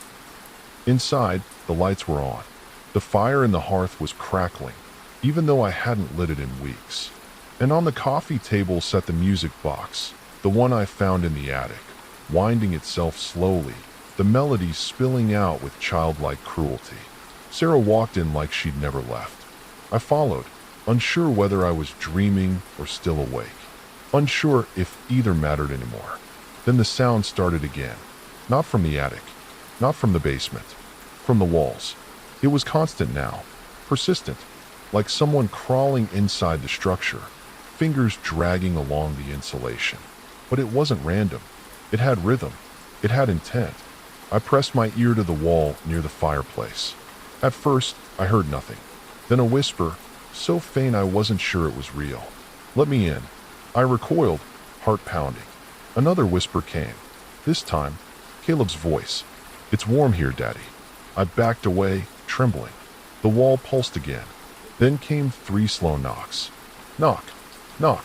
Inside, the lights were on. The fire in the hearth was crackling, even though I hadn't lit it in weeks. And on the coffee table sat the music box, the one I found in the attic, winding itself slowly, the melody spilling out with childlike cruelty. Sarah walked in like she'd never left. I followed, unsure whether I was dreaming or still awake, unsure if either mattered anymore. Then the sound started again, not from the attic, not from the basement, from the walls. It was constant now, persistent, like someone crawling inside the structure, fingers dragging along the insulation. But it wasn't random. It had rhythm. It had intent. I pressed my ear to the wall near the fireplace. At first, I heard nothing. Then a whisper, so faint I wasn't sure it was real. "Let me in." I recoiled, heart pounding. Another whisper came. This time, Caleb's voice. "It's warm here, Daddy." I backed away, trembling. The wall pulsed again. Then came 3 slow knocks. Knock, knock,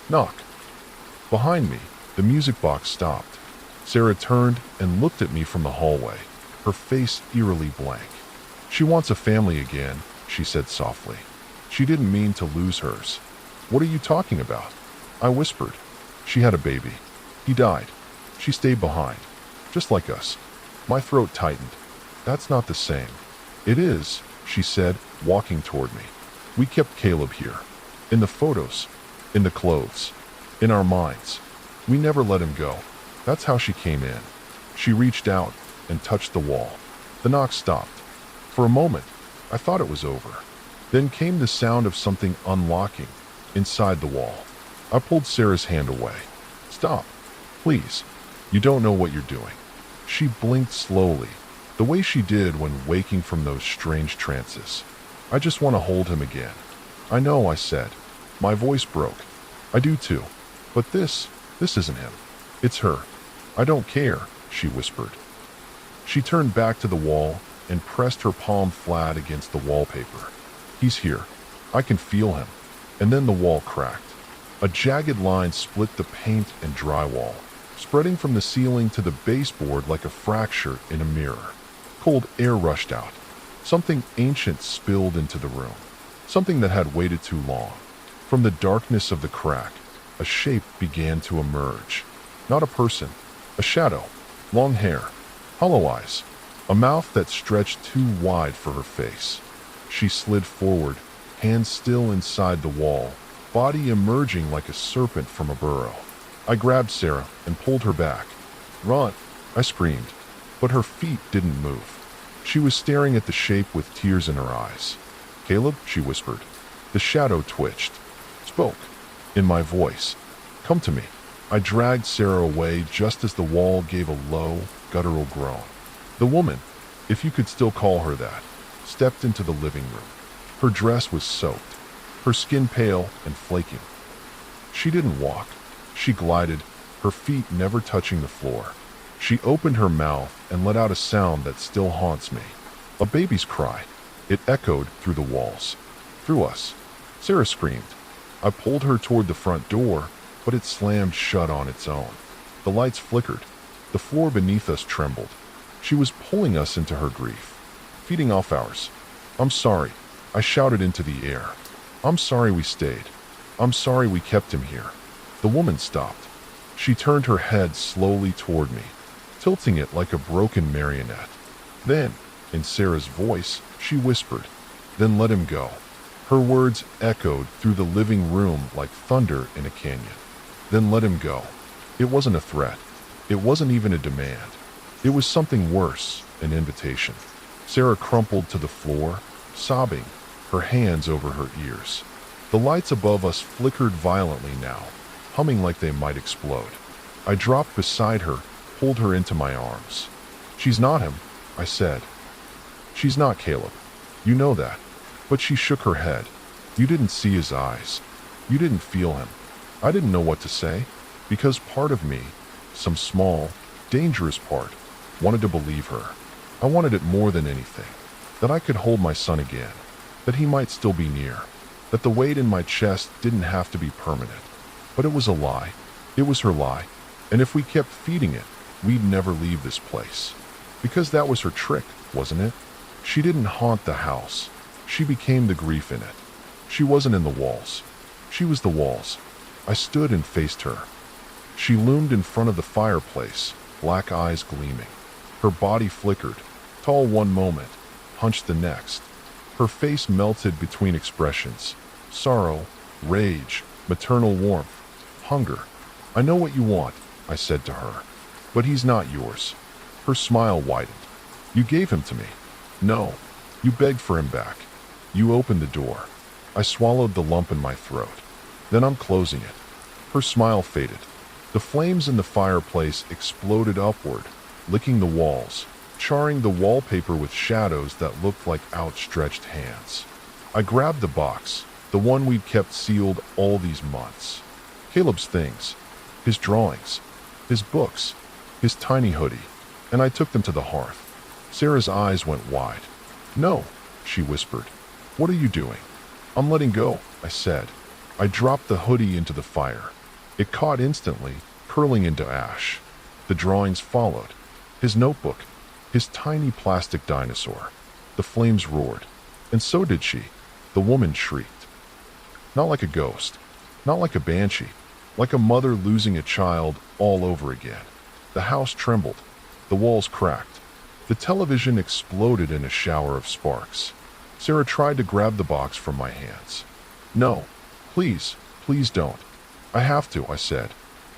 knock. Behind me, the music box stopped. Sarah turned and looked at me from the hallway, her face eerily blank. "She wants a family again," she said softly. She didn't mean to lose hers. "What are you talking about?" I whispered. "She had a baby. He died. She stayed behind. Just like us." My throat tightened. "That's not the same." "It is," she said, walking toward me. "We kept Caleb here. In the photos. In the clothes. In our minds. We never let him go. That's how she came in." She reached out and touched the wall. The knock stopped. For a moment, I thought it was over. Then came the sound of something unlocking inside the wall. I pulled Sarah's hand away. "Stop, please. You don't know what you're doing." She blinked slowly, the way she did when waking from those strange trances. "I just want to hold him again." "I know," I said. My voice broke. "I do too. But this isn't him. It's her." "I don't care," she whispered. She turned back to the wall and pressed her palm flat against the wallpaper. "He's here. I can feel him." And then the wall cracked. A jagged line split the paint and drywall, spreading from the ceiling to the baseboard like a fracture in a mirror. Cold air rushed out. Something ancient spilled into the room. Something that had waited too long. From the darkness of the crack, a shape began to emerge. Not a person, a shadow. Long hair, hollow eyes, a mouth that stretched too wide for her face. She slid forward, hands still inside the wall, body emerging like a serpent from a burrow. I grabbed Sarah and pulled her back. "Run!" I screamed, but her feet didn't move. She was staring at the shape with tears in her eyes. "Caleb," she whispered. The shadow twitched, spoke, in my voice. "Come to me." I dragged Sarah away just as the wall gave a low, guttural groan. The woman, if you could still call her that, stepped into the living room. Her dress was soaked, her skin pale and flaking. She didn't walk. She glided, her feet never touching the floor. She opened her mouth and let out a sound that still haunts me. A baby's cry. It echoed through the walls. Through us. Sarah screamed. I pulled her toward the front door, but it slammed shut on its own. The lights flickered. The floor beneath us trembled. She was pulling us into her grief, feeding off ours. "I'm sorry," I shouted into the air. "I'm sorry we stayed. I'm sorry we kept him here." The woman stopped. She turned her head slowly toward me, tilting it like a broken marionette. Then, in Sarah's voice, she whispered, "Then let him go." Her words echoed through the living room like thunder in a canyon. Then let him go. It wasn't a threat. It wasn't even a demand. It was something worse, an invitation. Sarah crumpled to the floor, sobbing, her hands over her ears. The lights above us flickered violently now, humming like they might explode. I dropped beside her, pulled her into my arms. "She's not him," I said. "She's not Caleb. You know that." But she shook her head. "You didn't see his eyes. You didn't feel him." I didn't know what to say, because part of me, some small, dangerous part, wanted to believe her. I wanted it more than anything, that I could hold my son again, that he might still be near, that the weight in my chest didn't have to be permanent. But it was a lie. It was her lie. And if we kept feeding it, we'd never leave this place. Because that was her trick, wasn't it? She didn't haunt the house. She became the grief in it. She wasn't in the walls. She was the walls. I stood and faced her. She loomed in front of the fireplace, black eyes gleaming. Her body flickered, tall one moment, hunched the next. Her face melted between expressions: sorrow, rage, maternal warmth, hunger. "I know what you want," I said to her, "but he's not yours." Her smile widened. "You gave him to me." "No, you begged for him back. You opened the door." I swallowed the lump in my throat. "Then I'm closing it." Her smile faded. The flames in the fireplace exploded upward, licking the walls, charring the wallpaper with shadows that looked like outstretched hands. I grabbed the box, the one we'd kept sealed all these months. Caleb's things, his drawings, his books, his tiny hoodie, and I took them to the hearth. Sarah's eyes went wide. "No," she whispered. "What are you doing?" "I'm letting go," I said. I dropped the hoodie into the fire. It caught instantly, curling into ash. The drawings followed. His notebook, his tiny plastic dinosaur. The flames roared. And so did she. The woman shrieked. Not like a ghost, not like a banshee, like a mother losing a child all over again. The house trembled. The walls cracked. The television exploded in a shower of sparks. Sarah tried to grab the box from my hands. "No, please, please don't." "I have to," I said.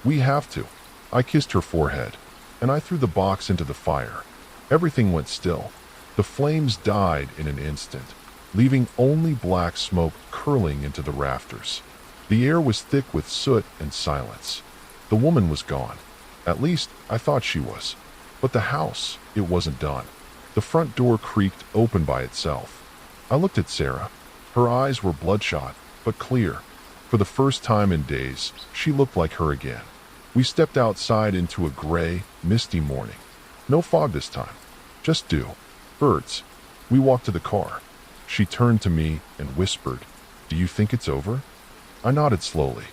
"We have to." I kissed her forehead, and I threw the box into the fire. Everything went still. The flames died in an instant. leaving only black smoke curling into the rafters. The air was thick with soot and silence. The woman was gone. At least, I thought she was. But the house, it wasn't done. The front door creaked open by itself. I looked at Sarah. Her eyes were bloodshot, but clear. For the first time in days, she looked like her again. We stepped outside into a gray, misty morning. No fog this time. Just dew. Birds. We walked to the car. She turned to me and whispered, "Do you think it's over?" I nodded slowly.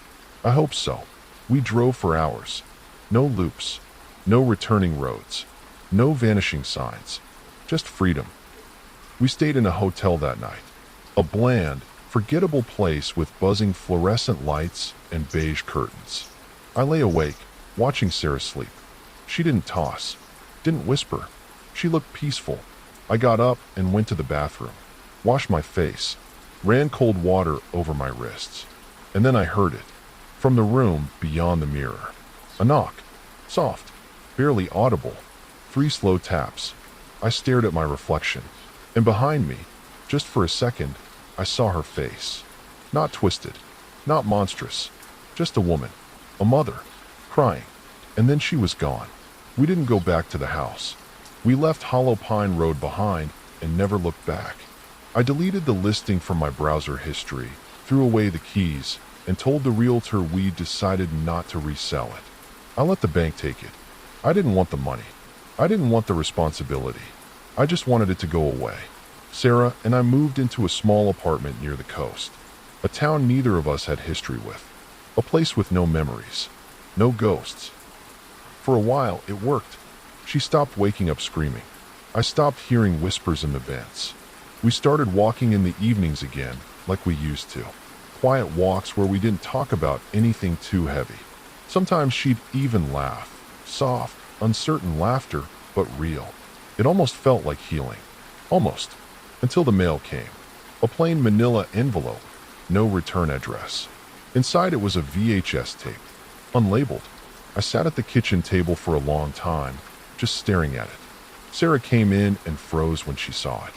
"I hope so." We drove for hours. No loops. No returning roads. No vanishing signs. Just freedom. We stayed in a hotel that night. A bland, forgettable place with buzzing fluorescent lights and beige curtains. I lay awake, watching Sarah sleep. She didn't toss. Didn't whisper. She looked peaceful. I got up and went to the bathroom. Washed my face. Ran cold water over my wrists. And then I heard it. From the room beyond the mirror. A knock. Soft. Barely audible. 3 slow taps. I stared at my reflection. And behind me, just for a second, I saw her face. Not twisted. Not monstrous. Just a woman. A mother. Crying. And then she was gone. We didn't go back to the house. We left Hollow Pine Road behind and never looked back. I deleted the listing from my browser history, threw away the keys, and told the realtor we decided not to resell it. I let the bank take it. I didn't want the money. I didn't want the responsibility. I just wanted it to go away. Sarah and I moved into a small apartment near the coast, a town neither of us had history with, a place with no memories, no ghosts. For a while, it worked. She stopped waking up screaming. I stopped hearing whispers in the vents. We started walking in the evenings again, like we used to. Quiet walks where we didn't talk about anything too heavy. Sometimes she'd even laugh. Soft, uncertain laughter, but real. It almost felt like healing. Almost. Until the mail came. A plain manila envelope. No return address. Inside it was a VHS tape. Unlabeled. I sat at the kitchen table for a long time, just staring at it. Sarah came in and froze when she saw it.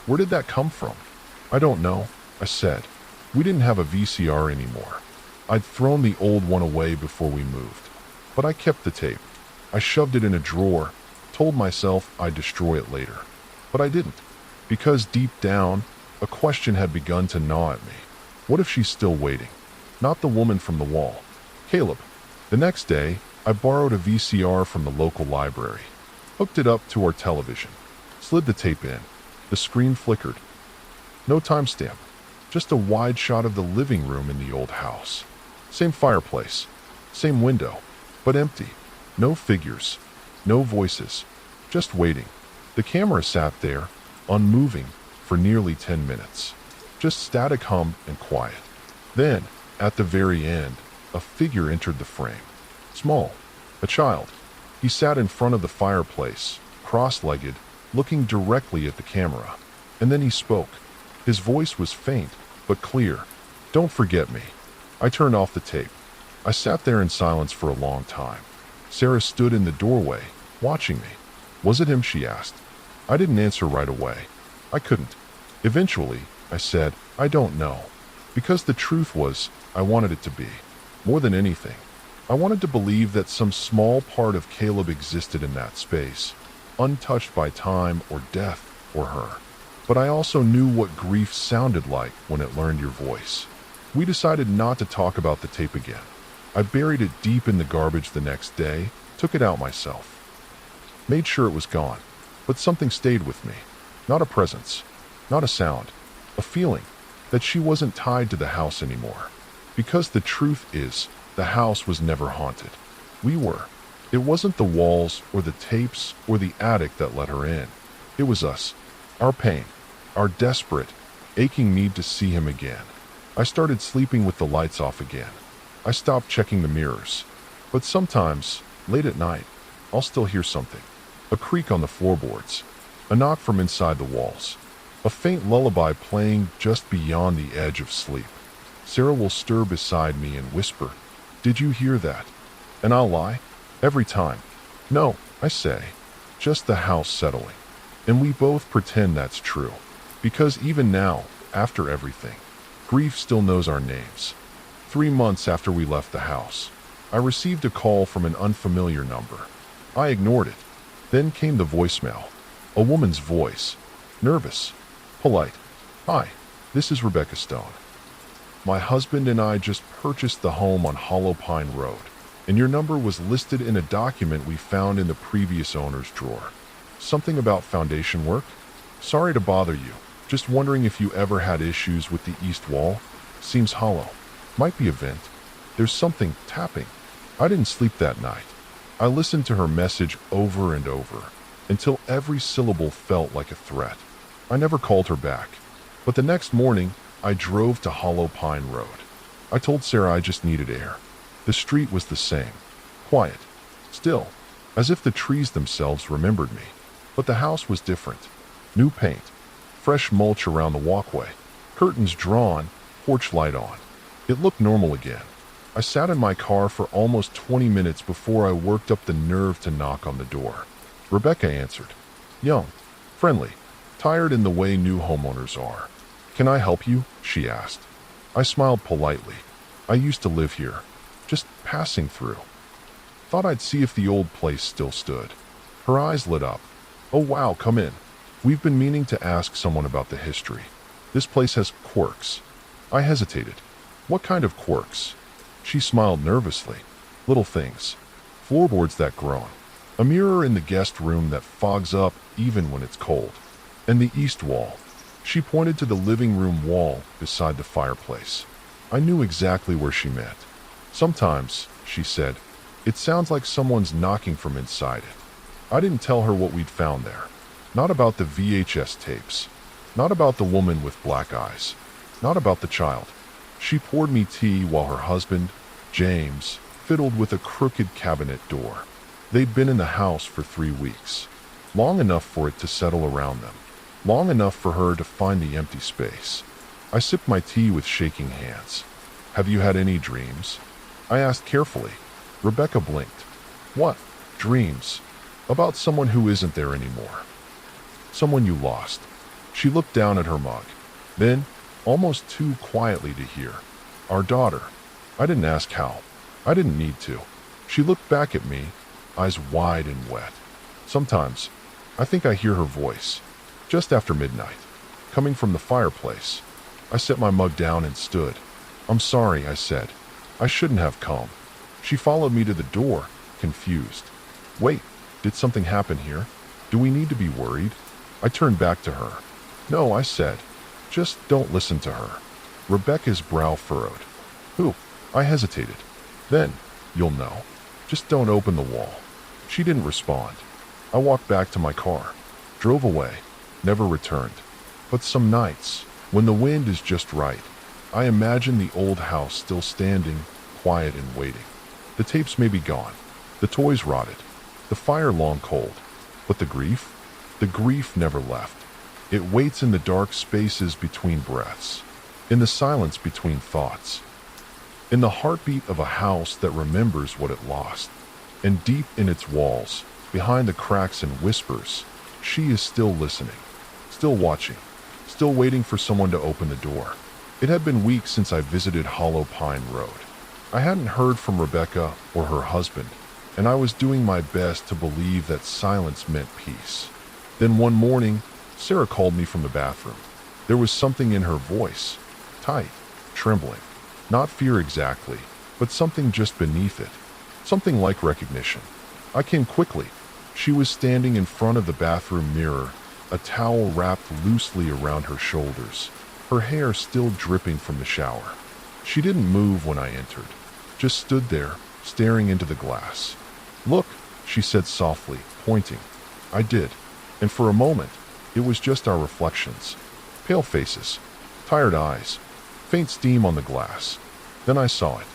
"Where did that come from?" "I don't know," I said. We didn't have a VCR anymore. I'd thrown the old one away before we moved. But I kept the tape. I shoved it in a drawer, told myself I'd destroy it later. But I didn't. Because deep down, a question had begun to gnaw at me. What if she's still waiting? Not the woman from the wall. Caleb. The next day, I borrowed a VCR from the local library. Hooked it up to our television. Slid the tape in. The screen flickered. No timestamp. Just a wide shot of the living room in the old house. Same fireplace. Same window. But empty. No figures. No voices. Just waiting. The camera sat there, unmoving, for nearly 10 minutes. Just static hum and quiet. Then, at the very end, a figure entered the frame. Small. A child. He sat in front of the fireplace, cross-legged, looking directly at the camera. And then he spoke. His voice was faint, but clear. "Don't forget me." I turned off the tape. I sat there in silence for a long time. Sarah stood in the doorway, watching me. "Was it him?" she asked. I didn't answer right away. I couldn't. Eventually, I said, "I don't know." Because the truth was, I wanted it to be. More than anything, I wanted to believe that some small part of Caleb existed in that space, untouched by time or death or her. But I also knew what grief sounded like when it learned your voice. We decided not to talk about the tape again. I buried it deep in the garbage the next day, took it out myself. Made sure it was gone. But something stayed with me. Not a presence. Not a sound. A feeling that she wasn't tied to the house anymore. Because the truth is, the house was never haunted. We were. It wasn't the walls or the tapes or the attic that let her in. It was us. Our pain. Our desperate, aching need to see him again. I started sleeping with the lights off again. I stopped checking the mirrors. But sometimes, late at night, I'll still hear something. A creak on the floorboards. A knock from inside the walls. A faint lullaby playing just beyond the edge of sleep. Sarah will stir beside me and whisper, "Did you hear that?" And I'll lie. Every time. "No," I say. "Just the house settling." And we both pretend that's true. Because even now, after everything, grief still knows our names. 3 months after we left the house, I received a call from an unfamiliar number. I ignored it. Then came the voicemail. A woman's voice. Nervous. Polite. "Hi, this is Rebecca Stone. My husband and I just purchased the home on Hollow Pine Road, and your number was listed in a document we found in the previous owner's drawer. Something about foundation work? Sorry to bother you. Just wondering if you ever had issues with the east wall. Seems hollow. Might be a vent. There's something tapping." I didn't sleep that night. I listened to her message over and over, until every syllable felt like a threat. I never called her back. But the next morning, I drove to Hollow Pine Road. I told Sarah I just needed air. The street was the same. Quiet. Still. As if the trees themselves remembered me. But the house was different. New paint. Fresh mulch around the walkway. Curtains drawn, porch light on. It looked normal again. I sat in my car for almost 20 minutes before I worked up the nerve to knock on the door. Rebecca answered. Young, friendly, tired in the way new homeowners are. "Can I help you?" she asked. I smiled politely. I used to live here, just passing through. Thought I'd see if the old place still stood. Her eyes lit up. "Oh wow, come in. We've been meaning to ask someone about the history. This place has quirks." I hesitated. "What kind of quirks?" She smiled nervously. "Little things. Floorboards that groan. A mirror in the guest room that fogs up even when it's cold. And the east wall." She pointed to the living room wall beside the fireplace. I knew exactly where she meant. "Sometimes," she said, "it sounds like someone's knocking from inside it." I didn't tell her what we'd found there. Not about the VHS tapes. Not about the woman with black eyes. Not about the child. She poured me tea while her husband, James, fiddled with a crooked cabinet door. They'd been in the house for 3 weeks. Long enough for it to settle around them. Long enough for her to find the empty space. I sipped my tea with shaking hands. "Have you had any dreams?" I asked carefully. Rebecca blinked. "What? Dreams? About someone who isn't there anymore. Someone you lost." She looked down at her mug. Then, almost too quietly to hear, "Our daughter." I didn't ask how. I didn't need to. She looked back at me, eyes wide and wet. "Sometimes, I think I hear her voice. Just after midnight. Coming from the fireplace." I set my mug down and stood. "I'm sorry," I said. "I shouldn't have come." She followed me to the door, confused. "Wait, did something happen here? Do we need to be worried?" I turned back to her. "No," I said. "Just don't listen to her." Rebecca's brow furrowed. "Who?" I hesitated. "Then, you'll know. Just don't open the wall." She didn't respond. I walked back to my car. Drove away. Never returned. But some nights, when the wind is just right, I imagine the old house still standing, quiet and waiting. The tapes may be gone. The toys rotted. The fire long cold. But the grief? The grief never left. It waits in the dark spaces between breaths, in the silence between thoughts, in the heartbeat of a house that remembers what it lost. And deep in its walls, behind the cracks and whispers, she is still listening, still watching, still waiting for someone to open the door. It had been weeks since I visited Hollow Pine Road. I hadn't heard from Rebecca or her husband, and I was doing my best to believe that silence meant peace. Then one morning, Sarah called me from the bathroom. There was something in her voice, tight, trembling. Not fear exactly, but something just beneath it. Something like recognition. I came quickly. She was standing in front of the bathroom mirror, a towel wrapped loosely around her shoulders, her hair still dripping from the shower. She didn't move when I entered, just stood there, staring into the glass. "Look," she said softly, pointing. I did, and for a moment, it was just our reflections. Pale faces, tired eyes, faint steam on the glass. Then I saw it.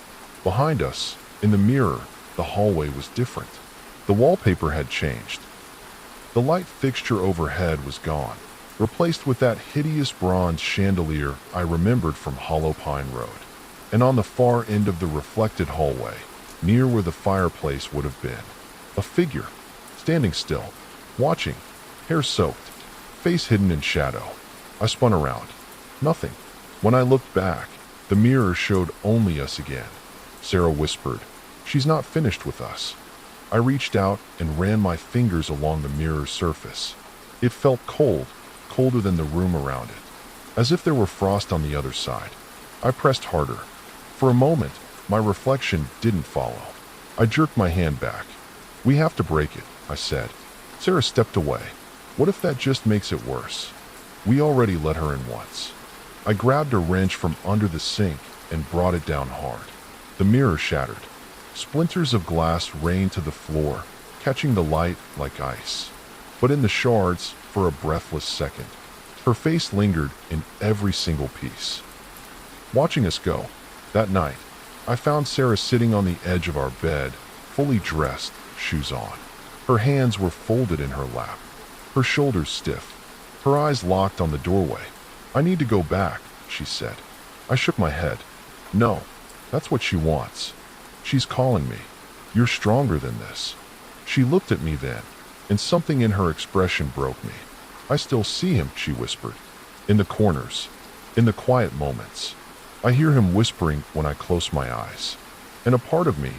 Behind us, in the mirror, the hallway was different. The wallpaper had changed. The light fixture overhead was gone, replaced with that hideous bronze chandelier I remembered from Hollow Pine Road. And on the far end of the reflected hallway, near where the fireplace would have been, a figure, standing still, watching, hair soaked, face hidden in shadow. I spun around. Nothing. When I looked back, the mirror showed only us again. Sarah whispered, "She's not finished with us." I reached out and ran my fingers along the mirror's surface. It felt cold, colder than the room around it, as if there were frost on the other side. I pressed harder. For a moment, my reflection didn't follow. I jerked my hand back. "We have to break it," I said. Sarah stepped away. "What if that just makes it worse? We already let her in once." I grabbed a wrench from under the sink and brought it down hard. The mirror shattered. Splinters of glass rained to the floor, catching the light like ice. But in the shards, for a breathless second, her face lingered in every single piece. Watching us go, that night, I found Sarah sitting on the edge of our bed, fully dressed, shoes on. Her hands were folded in her lap, her shoulders stiff, her eyes locked on the doorway. "I need to go back," she said. I shook my head. "No, that's what she wants. She's calling me. You're stronger than this." She looked at me then, and something in her expression broke me. "I still see him," she whispered. "In the corners, in the quiet moments. I hear him whispering when I close my eyes. And a part of me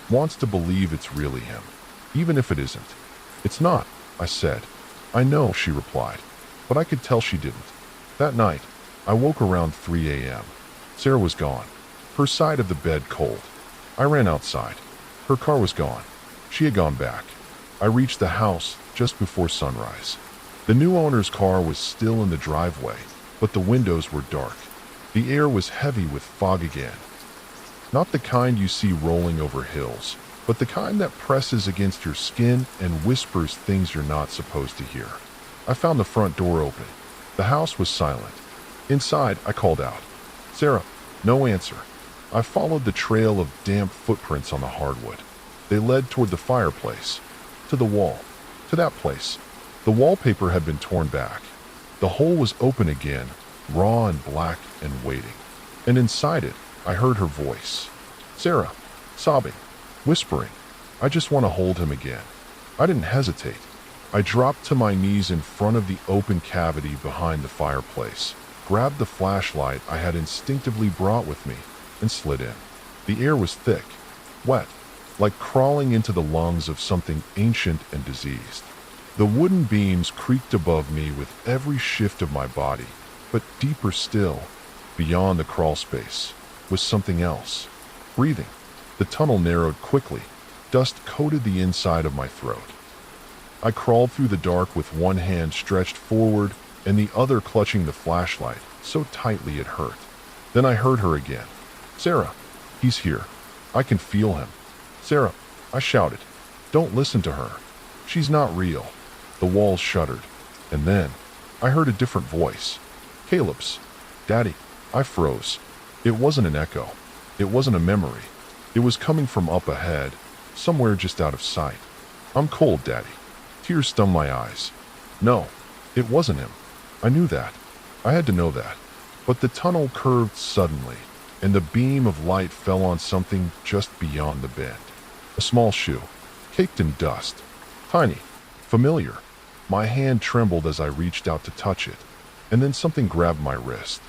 wants to believe it's really him, even if it isn't." "It's not," I said. "I know," she replied, but I could tell she didn't. That night, I woke around 3 a.m. Sarah was gone, her side of the bed cold. I ran outside. Her car was gone. She had gone back. I reached the house just before sunrise. The new owner's car was still in the driveway, but the windows were dark. The air was heavy with fog again. Not the kind you see rolling over hills, but the kind that presses against your skin and whispers things you're not supposed to hear. I found the front door open. The house was silent. Inside, I called out, "Sarah." No answer. I followed the trail of damp footprints on the hardwood. They led toward the fireplace, to the wall, to that place. The wallpaper had been torn back. The hole was open again, raw and black and waiting. And inside it, I heard her voice. Sarah, sobbing, whispering, "I just want to hold him again." I didn't hesitate. I dropped to my knees in front of the open cavity behind the fireplace, grabbed the flashlight I had instinctively brought with me, and slid in. The air was thick, wet, like crawling into the lungs of something ancient and diseased. The wooden beams creaked above me with every shift of my body, but deeper still, beyond the crawl space, was something else. Breathing. The tunnel narrowed quickly. Dust coated the inside of my throat. I crawled through the dark with one hand stretched forward and the other clutching the flashlight so tightly it hurt. Then I heard her again. "Sarah, he's here. I can feel him." "Sarah," I shouted, "don't listen to her. She's not real." The walls shuddered. And then I heard a different voice. Caleb's. "Daddy." I froze. It wasn't an echo. It wasn't a memory. It was coming from up ahead, somewhere just out of sight. "I'm cold, Daddy." Tears stung my eyes. No, it wasn't him. I knew that. I had to know that. But the tunnel curved suddenly, and the beam of light fell on something just beyond the bend. A small shoe, caked in dust. Tiny, familiar. My hand trembled as I reached out to touch it, and then something grabbed my wrist.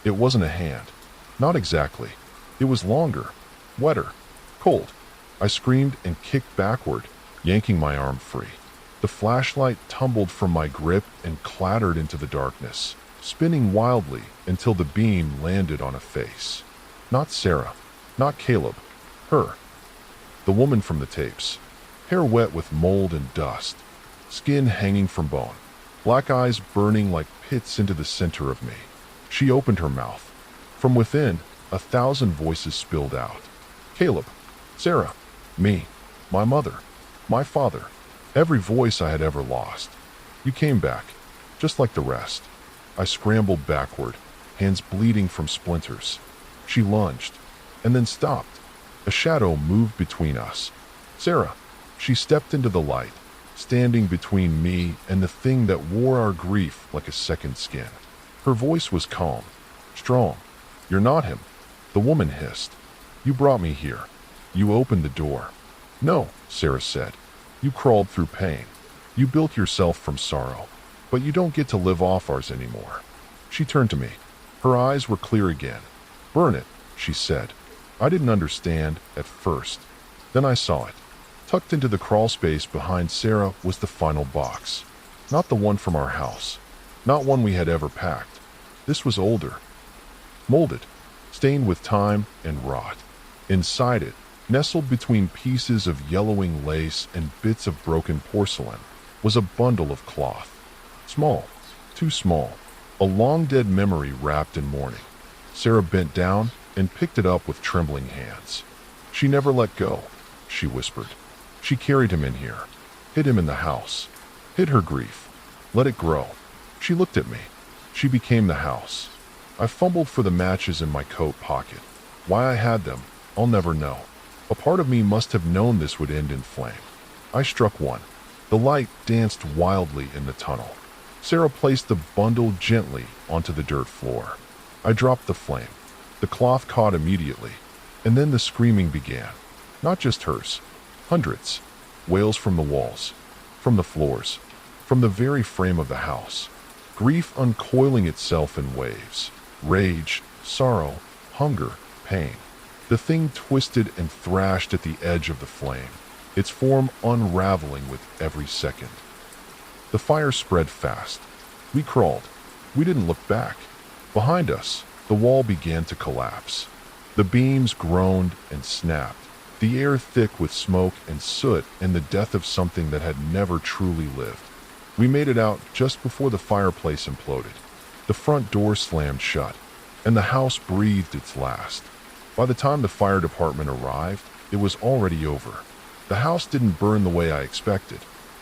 It wasn't a hand. Not exactly. It was longer, wetter, cold. I screamed and kicked backward, yanking my arm free. The flashlight tumbled from my grip and clattered into the darkness, spinning wildly until the beam landed on a face. Not Sarah, not Caleb, her. The woman from the tapes. Hair wet with mold and dust, skin hanging from bone, black eyes burning like pits into the center of me. She opened her mouth. From within, 1,000 voices spilled out. Caleb, Sarah, me, my mother, my father, every voice I had ever lost. "You came back, just like the rest." I scrambled backward, hands bleeding from splinters. She lunged, and then stopped. A shadow moved between us. Sarah. She stepped into the light, standing between me and the thing that wore our grief like a second skin. Her voice was calm, strong. "You're not him," the woman hissed. "You brought me here. You opened the door." "No," Sarah said. "You crawled through pain. You built yourself from sorrow. But you don't get to live off ours anymore." She turned to me. Her eyes were clear again. "Burn it," she said. I didn't understand at first. Then I saw it. Tucked into the crawl space behind Sarah was the final box. Not the one from our house. Not one we had ever packed. This was older. Molded. Stained with time and rot. Inside it, nestled between pieces of yellowing lace and bits of broken porcelain, was a bundle of cloth. Small. Too small. A long-dead memory wrapped in mourning. Sarah bent down and picked it up with trembling hands. "She never let go," she whispered. "She carried him in here. Hid him in the house. Hid her grief. Let it grow." She looked at me. She became the house. I fumbled for the matches in my coat pocket. Why I had them, I'll never know. A part of me must have known this would end in flame. I struck one. The light danced wildly in the tunnel. Sarah placed the bundle gently onto the dirt floor. I dropped the flame. The cloth caught immediately, and then the screaming began. Not just hers. Hundreds. Wails from the walls, from the floors, from the very frame of the house. Grief uncoiling itself in waves. Rage, sorrow, hunger, pain. The thing twisted and thrashed at the edge of the flame, its form unraveling with every second. The fire spread fast. We crawled. We didn't look back. Behind us, the wall began to collapse. The beams groaned and snapped, the air thick with smoke and soot and the death of something that had never truly lived. We made it out just before the fireplace imploded. The front door slammed shut, and the house breathed its last. By the time the fire department arrived, it was already over. The house didn't burn the way I expected.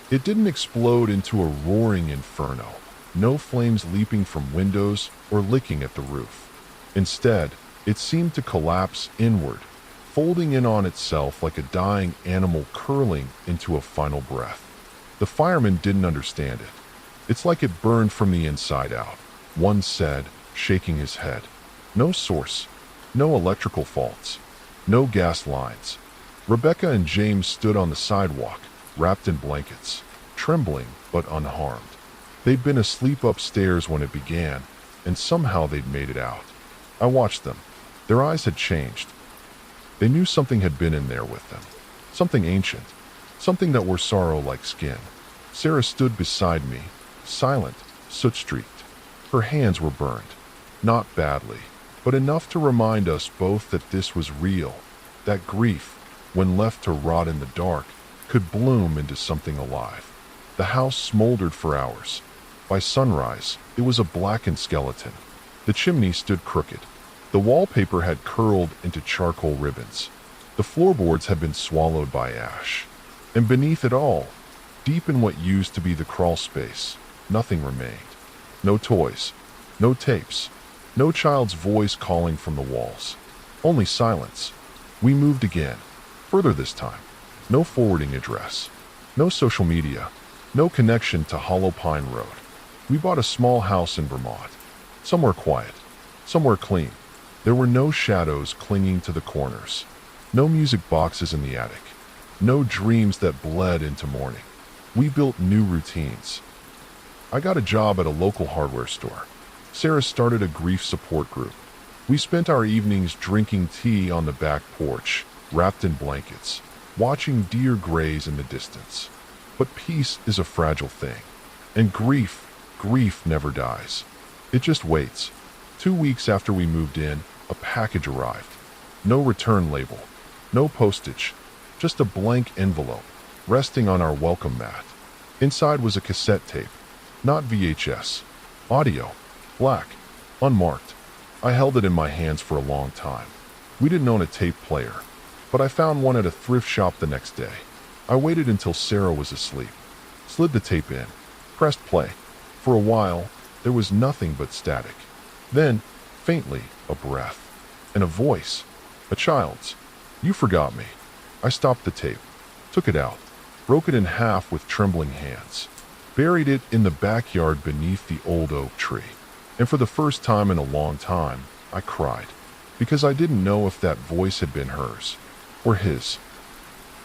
It didn't explode into a roaring inferno, no flames leaping from windows or licking at the roof. Instead, it seemed to collapse inward, folding in on itself like a dying animal curling into a final breath. The firemen didn't understand it. "It's like it burned from the inside out," one said, shaking his head. "No source, no electrical faults, no gas lines." Rebecca and James stood on the sidewalk, wrapped in blankets, trembling but unharmed. They'd been asleep upstairs when it began, and somehow they'd made it out. I watched them. Their eyes had changed. They knew something had been in there with them. Something ancient. Something that wore sorrow like skin. Sarah stood beside me, silent, soot-streaked. Her hands were burned. Not badly, but enough to remind us both that this was real. That grief, when left to rot in the dark, could bloom into something alive. The house smoldered for hours. By sunrise, it was a blackened skeleton. The chimney stood crooked. The wallpaper had curled into charcoal ribbons. The floorboards had been swallowed by ash. And beneath it all, deep in what used to be the crawl space, nothing remained. No toys, no tapes, no child's voice calling from the walls. Only silence. We moved again, further this time. No forwarding address, no social media, no connection to Hollow Pine Road. We bought a small house in Vermont, somewhere quiet, somewhere clean. There were no shadows clinging to the corners, no music boxes in the attic, no dreams that bled into morning. We built new routines. I got a job at a local hardware store. Sarah started a grief support group. We spent our evenings drinking tea on the back porch, wrapped in blankets, watching deer graze in the distance. But peace is a fragile thing, and grief never dies. It just waits. 2 weeks after we moved in, a package arrived. No return label, no postage, just a blank envelope resting on our welcome mat. Inside was a cassette tape, not VHS. Audio, black, unmarked. I held it in my hands for a long time. We didn't own a tape player, but I found one at a thrift shop the next day. I waited until Sarah was asleep, slid the tape in, pressed play. For a while, there was nothing but static. Then, faintly, a breath, and a voice, a child's. "You forgot me." I stopped the tape, took it out, broke it in half with trembling hands, buried it in the backyard beneath the old oak tree. And for the first time in a long time, I cried, because I didn't know if that voice had been hers, or his.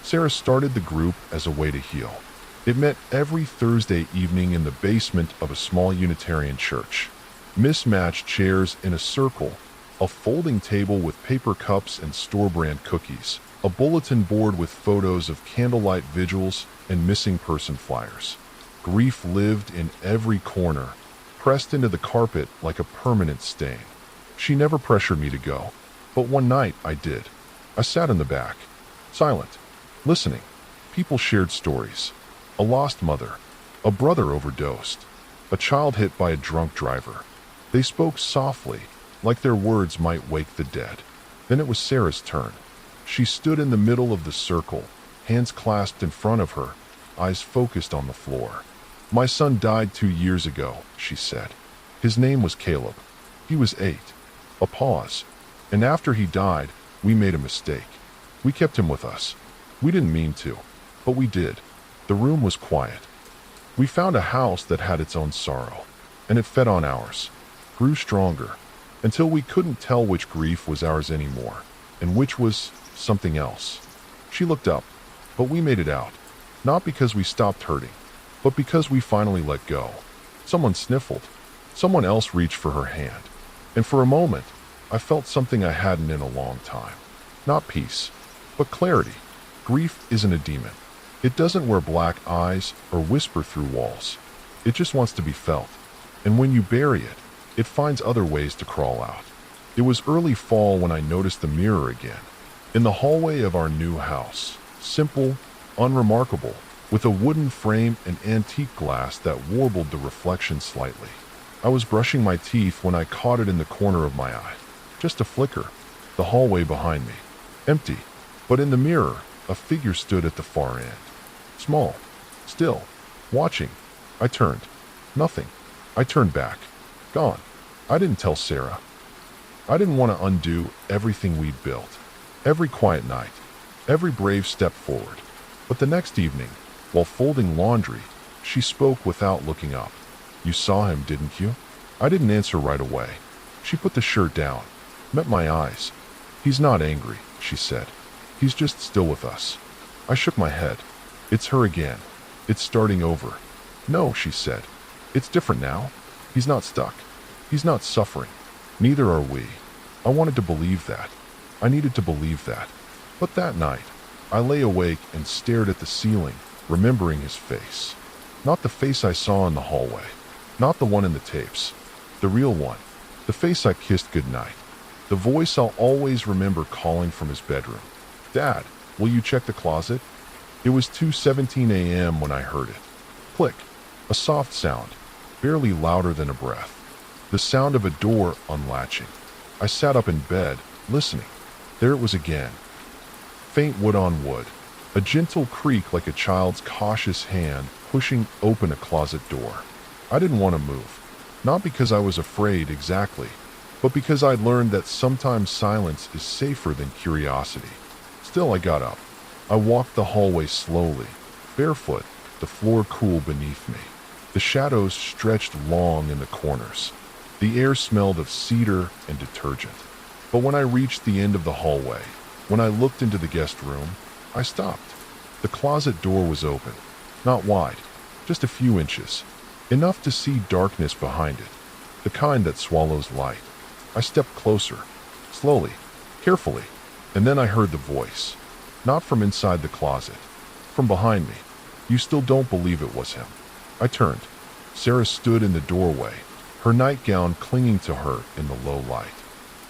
Sarah started the group as a way to heal. It met every Thursday evening in the basement of a small Unitarian church. Mismatched chairs in a circle, a folding table with paper cups and store-brand cookies, a bulletin board with photos of candlelight vigils and missing person flyers. Grief lived in every corner, pressed into the carpet like a permanent stain. She never pressured me to go, but one night I did. I sat in the back, silent, listening. People shared stories. A lost mother, a brother overdosed, a child hit by a drunk driver. They spoke softly, like their words might wake the dead. Then it was Sarah's turn. She stood in the middle of the circle, hands clasped in front of her, eyes focused on the floor. "My son died 2 years ago," she said. "His name was Caleb. He was 8. A pause. "And after he died, we made a mistake. We kept him with us. We didn't mean to, but we did." The room was quiet. We found a house that had its own sorrow, and it fed on ours, grew stronger, until we couldn't tell which grief was ours anymore, and which was something else. She looked up, but we made it out, not because we stopped hurting, but because we finally let go. Someone sniffled. Someone else reached for her hand. And for a moment, I felt something I hadn't in a long time. Not peace, but clarity. Grief isn't a demon. It doesn't wear black eyes or whisper through walls. It just wants to be felt. And when you bury it, it finds other ways to crawl out. It was early fall when I noticed the mirror again. In the hallway of our new house. Simple, unremarkable, with a wooden frame and antique glass that warbled the reflection slightly. I was brushing my teeth when I caught it in the corner of my eye. Just a flicker. The hallway behind me. Empty. But in the mirror, a figure stood at the far end. Small. Still. Watching. I turned. Nothing. I turned back. Gone. I didn't tell Sarah. I didn't want to undo everything we'd built. Every quiet night. Every brave step forward. But the next evening, while folding laundry, she spoke without looking up. "You saw him, didn't you?" I didn't answer right away. She put the shirt down, met my eyes. "He's not angry," she said. "He's just still with us." I shook my head. "It's her again. It's starting over." "No," she said. "It's different now. He's not stuck. He's not suffering. Neither are we." I wanted to believe that. I needed to believe that. But that night, I lay awake and stared at the ceiling, remembering his face. Not the face I saw in the hallway. Not the one in the tapes. The real one. The face I kissed goodnight. The voice I'll always remember calling from his bedroom. "Dad, will you check the closet?" It was 2:17 a.m. when I heard it. Click. A soft sound, barely louder than a breath. The sound of a door unlatching. I sat up in bed, listening. There it was again. Faint wood on wood. A gentle creak like a child's cautious hand pushing open a closet door. I didn't want to move. Not because I was afraid exactly, but because I'd learned that sometimes silence is safer than curiosity. Still, I got up. I walked the hallway slowly, barefoot, the floor cool beneath me. The shadows stretched long in the corners. The air smelled of cedar and detergent. But when I reached the end of the hallway, when I looked into the guest room, I stopped. The closet door was open, not wide, just a few inches, enough to see darkness behind it, the kind that swallows light. I stepped closer, slowly, carefully, and then I heard the voice, not from inside the closet, from behind me. "You still don't believe it was him." I turned. Sarah stood in the doorway, her nightgown clinging to her in the low light.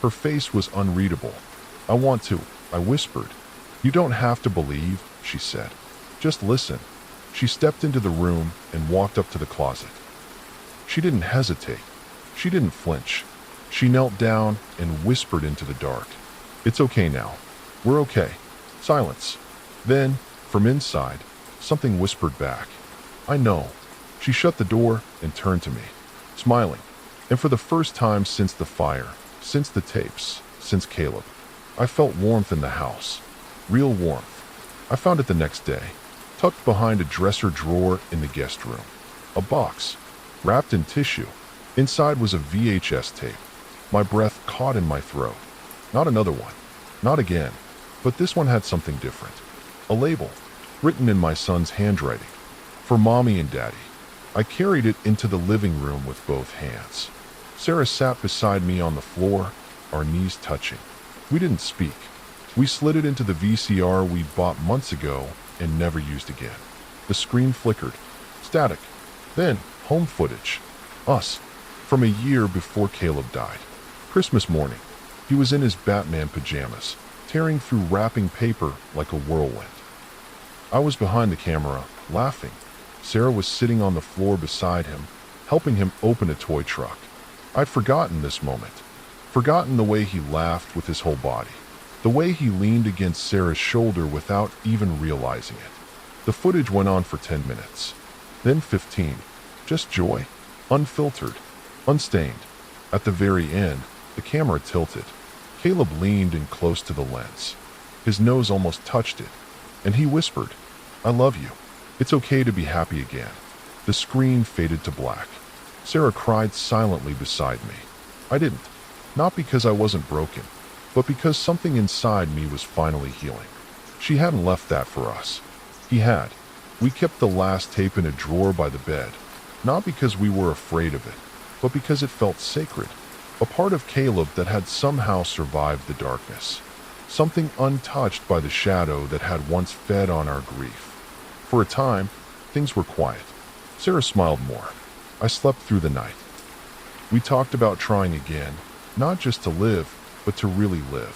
Her face was unreadable. "I want to," I whispered. "You don't have to believe," she said. "Just listen." She stepped into the room and walked up to the closet. She didn't hesitate. She didn't flinch. She knelt down and whispered into the dark. "It's okay now. We're okay." Silence. Then, from inside, something whispered back. "I know." She shut the door and turned to me, smiling. And for the first time since the fire, since the tapes, since Caleb, I felt warmth in the house. Real warmth. I found it the next day, tucked behind a dresser drawer in the guest room. A box, wrapped in tissue. Inside was a VHS tape. My breath caught in my throat. Not another one. Not again. But this one had something different. A label, written in my son's handwriting. For Mommy and Daddy. I carried it into the living room with both hands. Sarah sat beside me on the floor, our knees touching. We didn't speak. We slid it into the VCR we bought months ago and never used again. The screen flickered. Static. Then, home footage. Us. From a year before Caleb died. Christmas morning. He was in his Batman pajamas, tearing through wrapping paper like a whirlwind. I was behind the camera, laughing. Sarah was sitting on the floor beside him, helping him open a toy truck. I'd forgotten this moment. Forgotten the way he laughed with his whole body. The way he leaned against Sarah's shoulder without even realizing it. The footage went on for 10 minutes. Then 15. Just joy. Unfiltered. Unstained. At the very end, the camera tilted. Caleb leaned in close to the lens. His nose almost touched it, and he whispered, "I love you. It's okay to be happy again." The screen faded to black. Sarah cried silently beside me. I didn't. Not because I wasn't broken, but because something inside me was finally healing. She hadn't left that for us. He had. We kept the last tape in a drawer by the bed, not because we were afraid of it, but because it felt sacred. A part of Caleb that had somehow survived the darkness. Something untouched by the shadow that had once fed on our grief. For a time, things were quiet. Sarah smiled more. I slept through the night. We talked about trying again, not just to live, but to really live.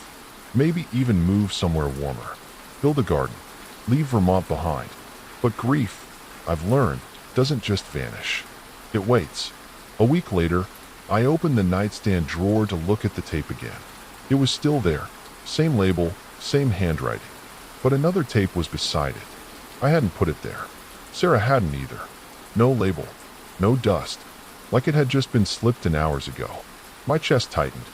Maybe even move somewhere warmer. Build a garden. Leave Vermont behind. But grief, I've learned, doesn't just vanish. It waits. A week later, I opened the nightstand drawer to look at the tape again. It was still there. Same label, same handwriting. But another tape was beside it. I hadn't put it there. Sarah hadn't either. No label. No dust. Like it had just been slipped in hours ago. My chest tightened.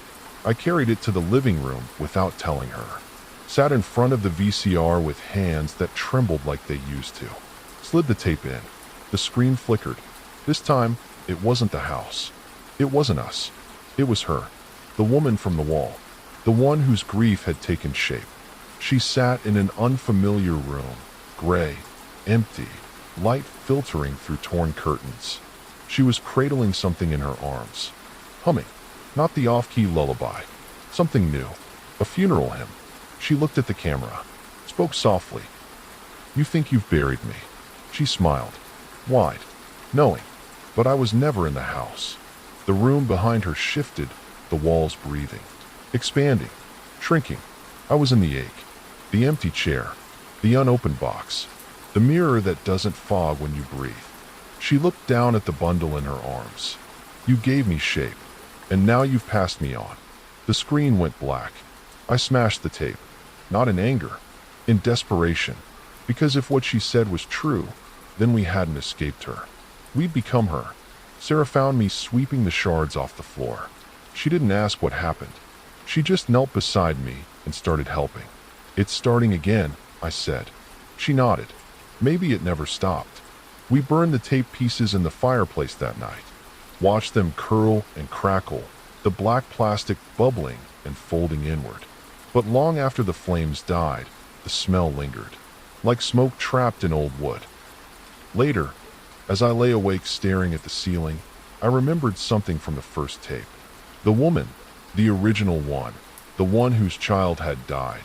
I carried it to the living room without telling her. Sat in front of the VCR with hands that trembled like they used to. Slid the tape in. The screen flickered. This time, it wasn't the house. It wasn't us. It was her. The woman from the wall. The one whose grief had taken shape. She sat in an unfamiliar room. Gray. Empty. Light filtering through torn curtains. She was cradling something in her arms. Humming. Not the off-key lullaby. Something new. A funeral hymn. She looked at the camera. Spoke softly. "You think you've buried me." She smiled. Wide. Knowing. But I was never in the house. The room behind her shifted, the walls breathing. Expanding. Shrinking. I was in the ache. The empty chair. The unopened box. The mirror that doesn't fog when you breathe. She looked down at the bundle in her arms. "You gave me shape, and now you've passed me on." The screen went black. I smashed the tape. Not in anger. In desperation. Because if what she said was true, then we hadn't escaped her. We'd become her. Sarah found me sweeping the shards off the floor. She didn't ask what happened. She just knelt beside me and started helping. "It's starting again," I said. She nodded. Maybe it never stopped. We burned the tape pieces in the fireplace that night. Watched them curl and crackle, the black plastic bubbling and folding inward. But long after the flames died, the smell lingered, like smoke trapped in old wood. Later, as I lay awake staring at the ceiling, I remembered something from the first tape. The woman, the original one, the one whose child had died.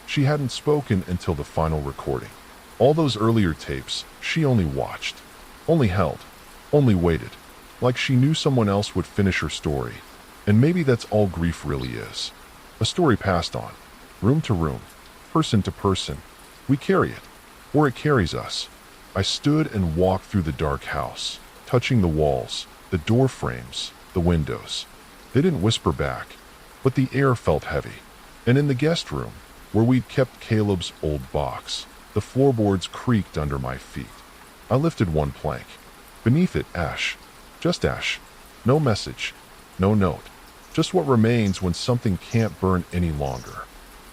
She hadn't spoken until the final recording. All those earlier tapes, she only watched, only held, only waited, like she knew someone else would finish her story. And maybe that's all grief really is. A story passed on, room to room, person to person. We carry it, or it carries us. I stood and walked through the dark house, touching the walls, the door frames, the windows. They didn't whisper back, but the air felt heavy. And in the guest room, where we'd kept Caleb's old box, the floorboards creaked under my feet. I lifted one plank. Beneath it, ash. Just ash. No message. No note. Just what remains when something can't burn any longer.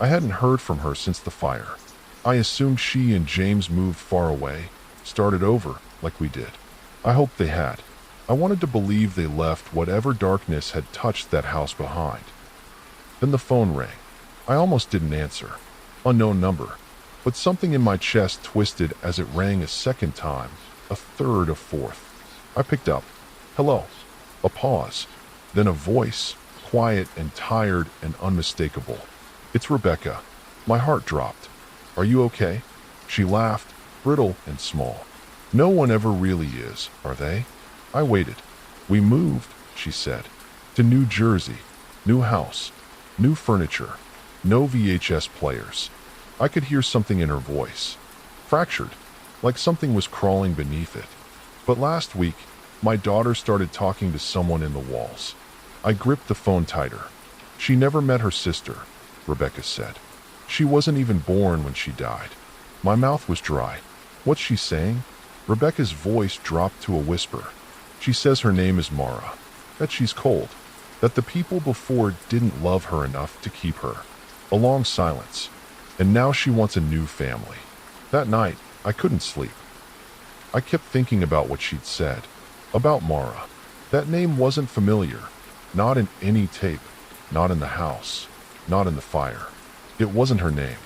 I hadn't heard from her since the fire. I assumed she and James moved far away, started over, like we did. I hoped they had. I wanted to believe they left whatever darkness had touched that house behind. Then the phone rang. I almost didn't answer. Unknown number. But something in my chest twisted as it rang a second time, a third, a fourth. I picked up. "Hello." A pause. Then a voice, quiet and tired and unmistakable. "It's Rebecca." My heart dropped. "Are you okay?" She laughed, brittle and small. "No one ever really is, are they?" I waited. "We moved," she said, "to New Jersey. New house, new furniture, no VHS players." I could hear something in her voice. Fractured, like something was crawling beneath it. But last week, my daughter started talking to someone in the walls. I gripped the phone tighter. "She never met her sister," Rebecca said. "She wasn't even born when she died." My mouth was dry. "What's she saying?" Rebecca's voice dropped to a whisper. "She says her name is Mara, that she's cold, that the people before didn't love her enough to keep her." A long silence. "And now she wants a new family." That night, I couldn't sleep. I kept thinking about what she'd said. About Mara. That name wasn't familiar. Not in any tape. Not in the house. Not in the fire. It wasn't her name.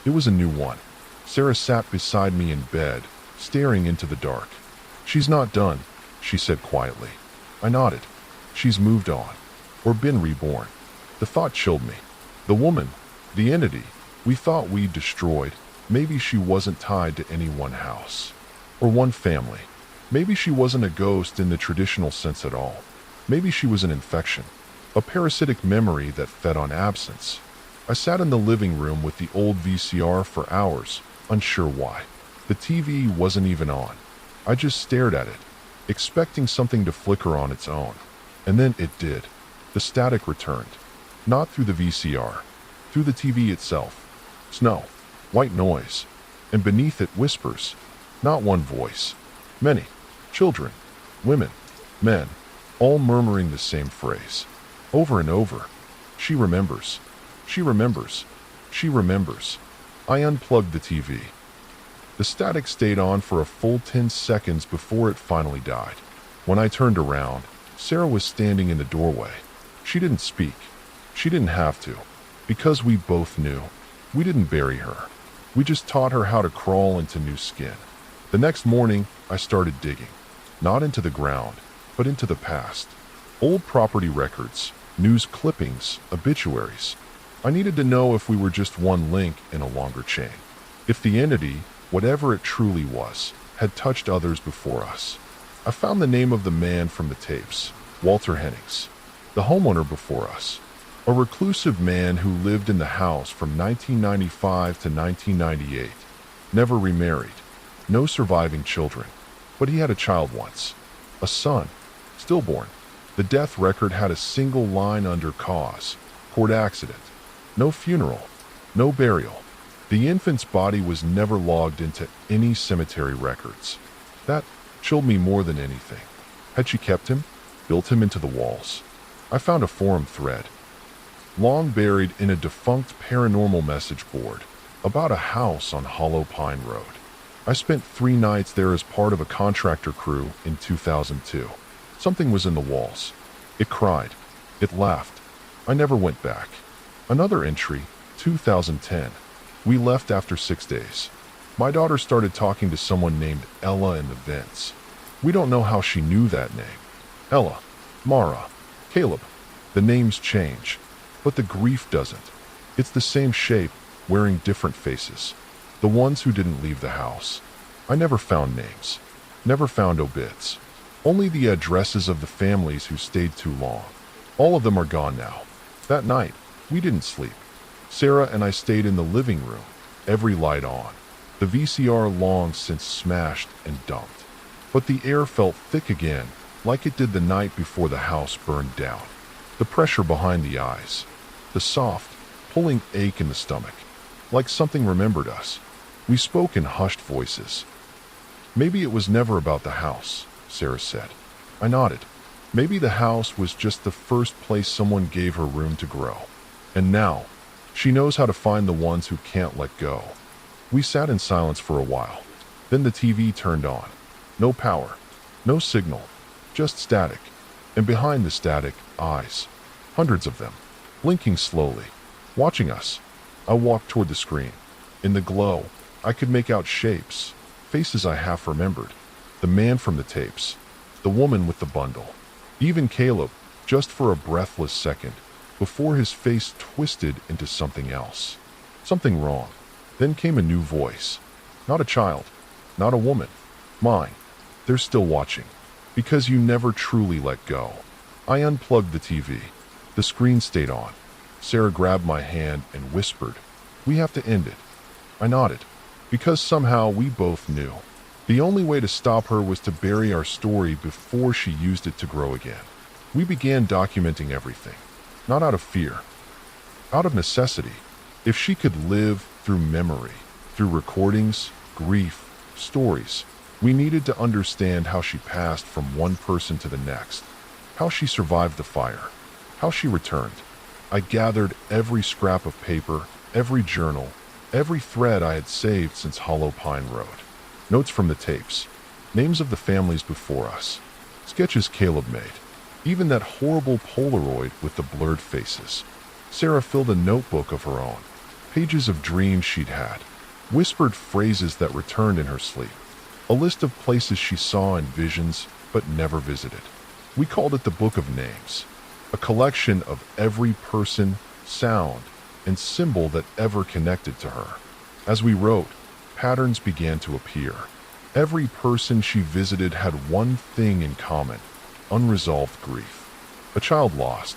It was a new one. Sarah sat beside me in bed, staring into the dark. "She's not done," she said quietly. I nodded. "She's moved on. Or been reborn." The thought chilled me. The woman, the entity, we thought we'd destroyed, maybe she wasn't tied to any one house. Or one family. Maybe she wasn't a ghost in the traditional sense at all. Maybe she was an infection. A parasitic memory that fed on absence. I sat in the living room with the old VCR for hours, unsure why. The TV wasn't even on. I just stared at it, expecting something to flicker on its own. And then it did. The static returned. Not through the VCR. Through the TV itself. Snow. White noise. And beneath it whispers. Not one voice. Many. Children. Women. Men. All murmuring the same phrase. Over and over. "She remembers. She remembers. She remembers." I unplugged the TV. The static stayed on for a full 10 seconds before it finally died. When I turned around, Sarah was standing in the doorway. She didn't speak. She didn't have to. Because we both knew. We didn't bury her. We just taught her how to crawl into new skin. The next morning, I started digging. Not into the ground, but into the past. Old property records, news clippings, obituaries. I needed to know if we were just one link in a longer chain. If the entity, whatever it truly was, had touched others before us. I found the name of the man from the tapes, Walter Hennings, the homeowner before us. A reclusive man who lived in the house from 1995 to 1998. Never remarried. No surviving children. But he had a child once. A son. Stillborn. The death record had a single line under cause. Port accident. No funeral. No burial. The infant's body was never logged into any cemetery records. That chilled me more than anything. Had she kept him? Built him into the walls? I found a forum thread. Long buried in a defunct paranormal message board. About a house on Hollow Pine Road. I spent 3 nights there as part of a contractor crew in 2002. Something was in the walls. It cried. It laughed. I never went back. Another entry, 2010. We left after 6 days. My daughter started talking to someone named Ella in the vents. We don't know how she knew that name. Ella, Mara, Caleb. The names change, but the grief doesn't. It's the same shape, wearing different faces. The ones who didn't leave the house. I never found names. Never found obits. Only the addresses of the families who stayed too long. All of them are gone now. That night, we didn't sleep. Sarah and I stayed in the living room, every light on. The VCR long since smashed and dumped. But the air felt thick again, like it did the night before the house burned down. The pressure behind the eyes. The soft, pulling ache in the stomach. Like something remembered us. We spoke in hushed voices. "Maybe it was never about the house," Sarah said. I nodded. Maybe the house was just the first place someone gave her room to grow. And now, she knows how to find the ones who can't let go. We sat in silence for a while. Then the TV turned on. No power. No signal. Just static. And behind the static, eyes. Hundreds of them. Blinking slowly. Watching us. I walked toward the screen. In the glow, I could make out shapes. Faces I half remembered. The man from the tapes. The woman with the bundle. Even Caleb, just for a breathless second, before his face twisted into something else. Something wrong. Then came a new voice. Not a child, not a woman. Mine. They're still watching. Because you never truly let go. I unplugged the TV. The screen stayed on. Sarah grabbed my hand and whispered, "We have to end it." I nodded, because somehow we both knew. The only way to stop her was to bury our story before she used it to grow again. We began documenting everything, not out of fear, out of necessity. If she could live through memory, through recordings, grief, stories, we needed to understand how she passed from one person to the next, how she survived the fire, how she returned. I gathered every scrap of paper, every journal, every thread I had saved since Hollow Pine Road. Notes from the tapes, names of the families before us, sketches Caleb made, even that horrible Polaroid with the blurred faces. Sarah filled a notebook of her own, pages of dreams she'd had, whispered phrases that returned in her sleep, a list of places she saw in visions but never visited. We called it the Book of Names, a collection of every person, sound, and symbol that ever connected to her. As we wrote, patterns began to appear. Every person she visited had one thing in common: unresolved grief. A child lost,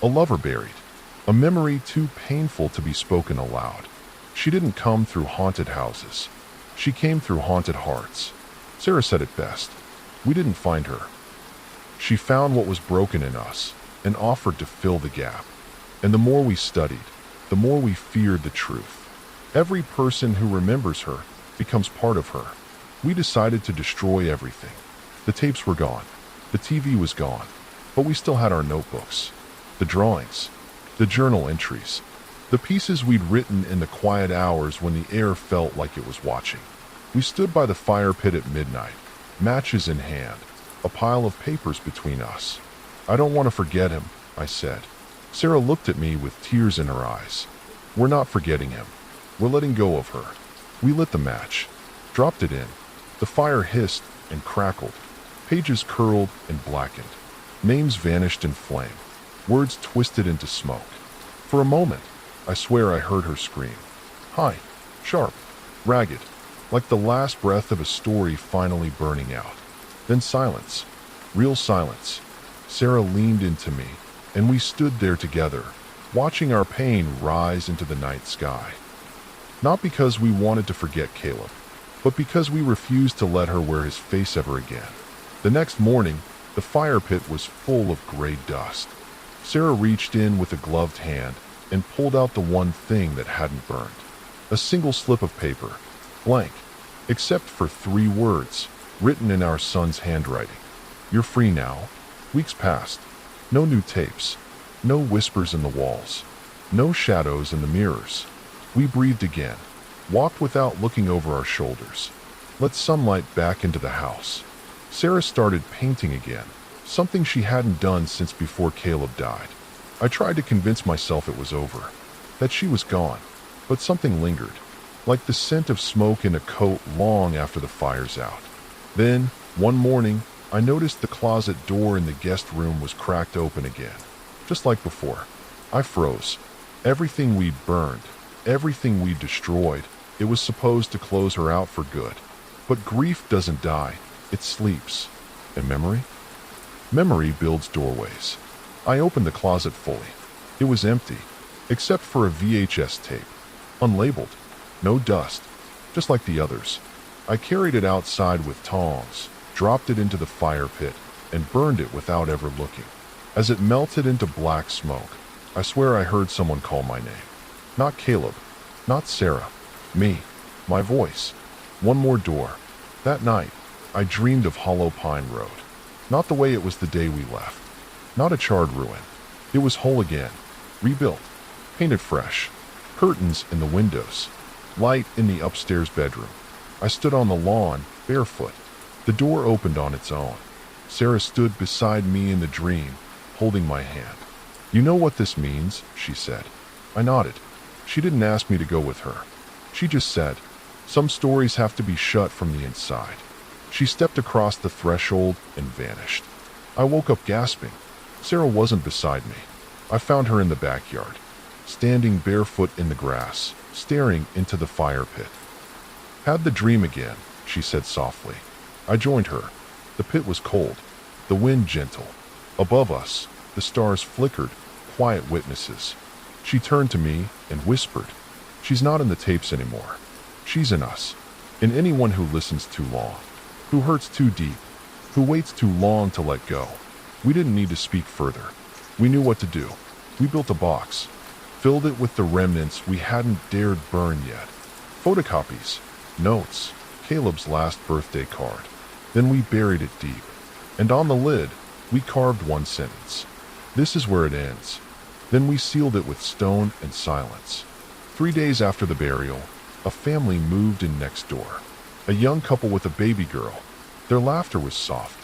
a lover buried, a memory too painful to be spoken aloud. She didn't come through haunted houses. She came through haunted hearts. Sarah said it best. We didn't find her. She found what was broken in us and offered to fill the gap. And the more we studied, the more we feared the truth. Every person who remembers her becomes part of her. We decided to destroy everything. The tapes were gone. The TV was gone. But we still had our notebooks, the drawings, the journal entries, the pieces we'd written in the quiet hours when the air felt like it was watching. We stood by the fire pit at midnight, matches in hand, a pile of papers between us. "I don't want to forget him," I said. Sarah looked at me with tears in her eyes. "We're not forgetting him. We're letting go of her." We lit the match, dropped it in. The fire hissed and crackled. Pages curled and blackened. Names vanished in flame. Words twisted into smoke. For a moment, I swear I heard her scream. High, sharp, ragged, like the last breath of a story finally burning out. Then silence. Real silence. Sarah leaned into me, and we stood there together, watching our pain rise into the night sky. Not because we wanted to forget Caleb, but because we refused to let her wear his face ever again. The next morning, the fire pit was full of gray dust. Sarah reached in with a gloved hand and pulled out the one thing that hadn't burned. A single slip of paper, blank, except for 3 words, written in our son's handwriting. "You're free now." Weeks passed. No new tapes. No whispers in the walls. No shadows in the mirrors. We breathed again, walked without looking over our shoulders, let sunlight back into the house. Sarah started painting again, something she hadn't done since before Caleb died. I tried to convince myself it was over, that she was gone, but something lingered, like the scent of smoke in a coat long after the fire's out. Then, one morning, I noticed the closet door in the guest room was cracked open again, just like before. I froze. Everything we'd burned, everything we destroyed, it was supposed to close her out for good. But grief doesn't die, it sleeps. And memory? Memory builds doorways. I opened the closet fully. It was empty, except for a VHS tape, unlabeled, no dust, just like the others. I carried it outside with tongs, dropped it into the fire pit, and burned it without ever looking. As it melted into black smoke, I swear I heard someone call my name. Not Caleb, not Sarah, me, my voice. One more door. That night, I dreamed of Hollow Pine Road. Not the way it was the day we left. Not a charred ruin. It was whole again, rebuilt, painted fresh, curtains in the windows, light in the upstairs bedroom. I stood on the lawn, barefoot. The door opened on its own. Sarah stood beside me in the dream, holding my hand. "You know what this means?" she said. I nodded. She didn't ask me to go with her. She just said, "Some stories have to be shut from the inside." She stepped across the threshold and vanished. I woke up gasping. Sarah wasn't beside me. I found her in the backyard, standing barefoot in the grass, staring into the fire pit. "Had the dream again," she said softly. I joined her. The pit was cold, the wind gentle. Above us, the stars flickered, quiet witnesses. She turned to me and whispered, "She's not in the tapes anymore. She's in us. In anyone who listens too long, who hurts too deep, who waits too long to let go." We didn't need to speak further. We knew what to do. We built a box, filled it with the remnants we hadn't dared burn yet. Photocopies, notes, Caleb's last birthday card. Then we buried it deep. And on the lid, we carved one sentence. "This is where it ends." Then we sealed it with stone and silence. 3 days after the burial, a family moved in next door. A young couple with a baby girl. Their laughter was soft,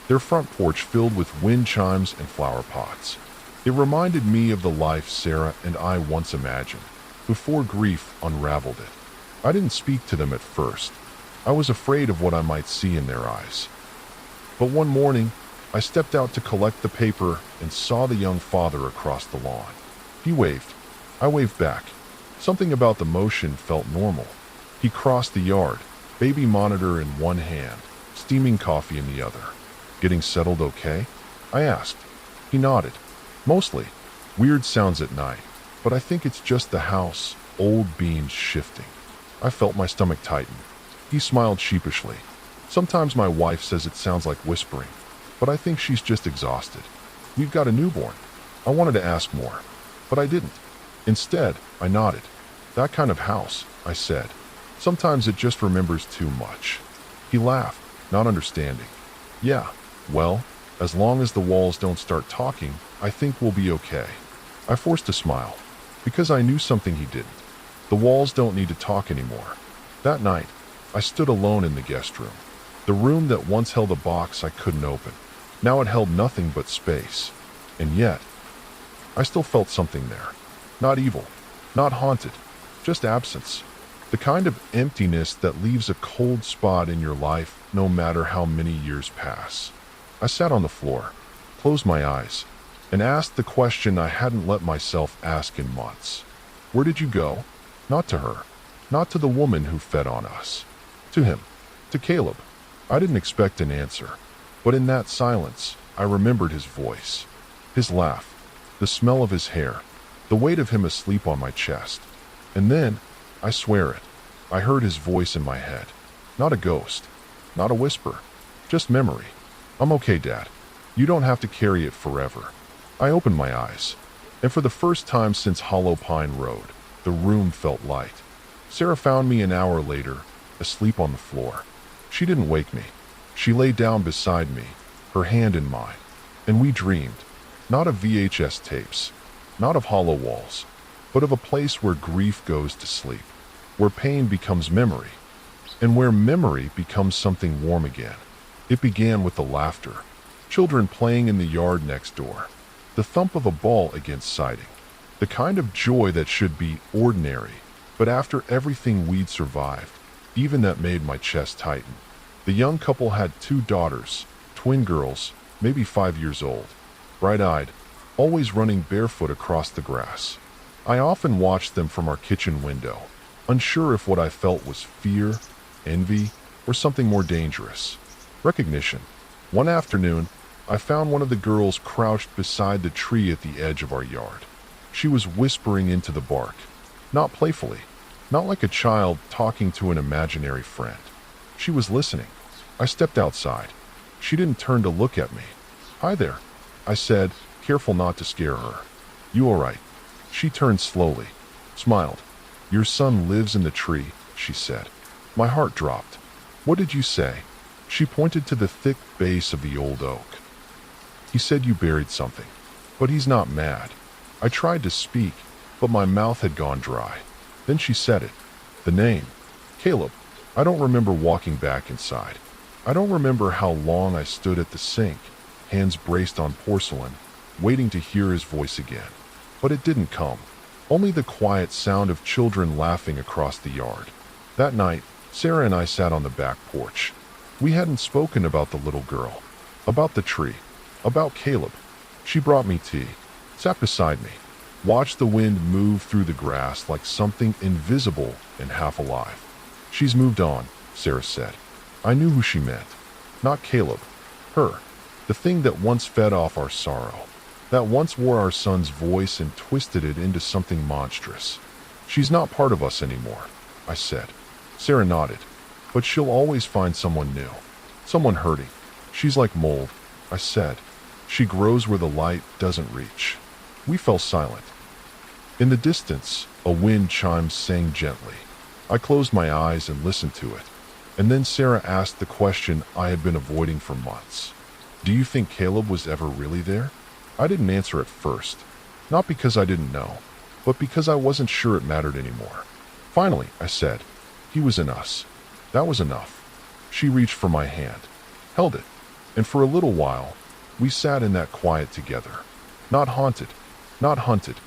their front porch filled with wind chimes and flower pots. It reminded me of the life Sarah and I once imagined, before grief unraveled it. I didn't speak to them at first. I was afraid of what I might see in their eyes. But one morning, I stepped out to collect the paper and saw the young father across the lawn. He waved. I waved back. Something about the motion felt normal. He crossed the yard, baby monitor in one hand, steaming coffee in the other. "Getting settled okay?" I asked. He nodded. "Mostly. Weird sounds at night, but I think it's just the house, old beams shifting." I felt my stomach tighten. He smiled sheepishly. "Sometimes my wife says it sounds like whispering, but I think she's just exhausted. We've got a newborn." I wanted to ask more, but I didn't. Instead, I nodded. "That kind of house," I said. "Sometimes it just remembers too much." He laughed, not understanding. "Yeah, well, as long as the walls don't start talking, I think we'll be okay." I forced a smile, because I knew something he didn't. The walls don't need to talk anymore. That night, I stood alone in the guest room. The room that once held a box I couldn't open. Now it held nothing but space. And yet, I still felt something there. Not evil, not haunted, just absence. The kind of emptiness that leaves a cold spot in your life no matter how many years pass. I sat on the floor, closed my eyes, and asked the question I hadn't let myself ask in months. Where did you go? Not to her, not to the woman who fed on us. To him, to Caleb. I didn't expect an answer, but in that silence, I remembered his voice, his laugh, the smell of his hair, the weight of him asleep on my chest. And then, I swear it, I heard his voice in my head. Not a ghost, not a whisper, just memory. "I'm okay, Dad. You don't have to carry it forever." I opened my eyes, and for the first time since Hollow Pine Road, the room felt light. Sarah found me an hour later, asleep on the floor. She didn't wake me. She lay down beside me, her hand in mine, and we dreamed, not of VHS tapes, not of hollow walls, but of a place where grief goes to sleep, where pain becomes memory, and where memory becomes something warm again. It began with the laughter, children playing in the yard next door, the thump of a ball against siding, the kind of joy that should be ordinary, but after everything we'd survived, even that made my chest tighten. The young couple had 2 daughters, twin girls, maybe 5 years old, bright-eyed, always running barefoot across the grass. I often watched them from our kitchen window, unsure if what I felt was fear, envy, or something more dangerous. Recognition. One afternoon, I found one of the girls crouched beside the tree at the edge of our yard. She was whispering into the bark, not playfully, not like a child talking to an imaginary friend. She was listening. I stepped outside. She didn't turn to look at me. "Hi there," I said, careful not to scare her. "You all right?" She turned slowly, smiled. "Your son lives in the tree," she said. My heart dropped. "What did you say?" She pointed to the thick base of the old oak. "He said you buried something, but he's not mad." I tried to speak, but my mouth had gone dry. Then she said it. The name. Caleb. I don't remember walking back inside. I don't remember how long I stood at the sink, hands braced on porcelain, waiting to hear his voice again. But it didn't come. Only the quiet sound of children laughing across the yard. That night, Sarah and I sat on the back porch. We hadn't spoken about the little girl, about the tree, about Caleb, She brought me tea, sat beside me, watched the wind move through the grass like something invisible and half alive. She's moved on, Sarah said. I knew who she meant. Not Caleb. Her. The thing that once fed off our sorrow. That once wore our son's voice and twisted it into something monstrous. She's not part of us anymore, I said. Sarah nodded. But she'll always find someone new. Someone hurting. She's like mold, I said. She grows where the light doesn't reach. We fell silent. In the distance, a wind chime sang gently. I closed my eyes and listened to it. And then Sarah asked the question I had been avoiding for months. Do you think Caleb was ever really there? I didn't answer at first. Not because I didn't know, but because I wasn't sure it mattered anymore. Finally, I said, he was in us. That was enough. She reached for my hand, held it, and for a little while, we sat in that quiet together. Not haunted, not hunted,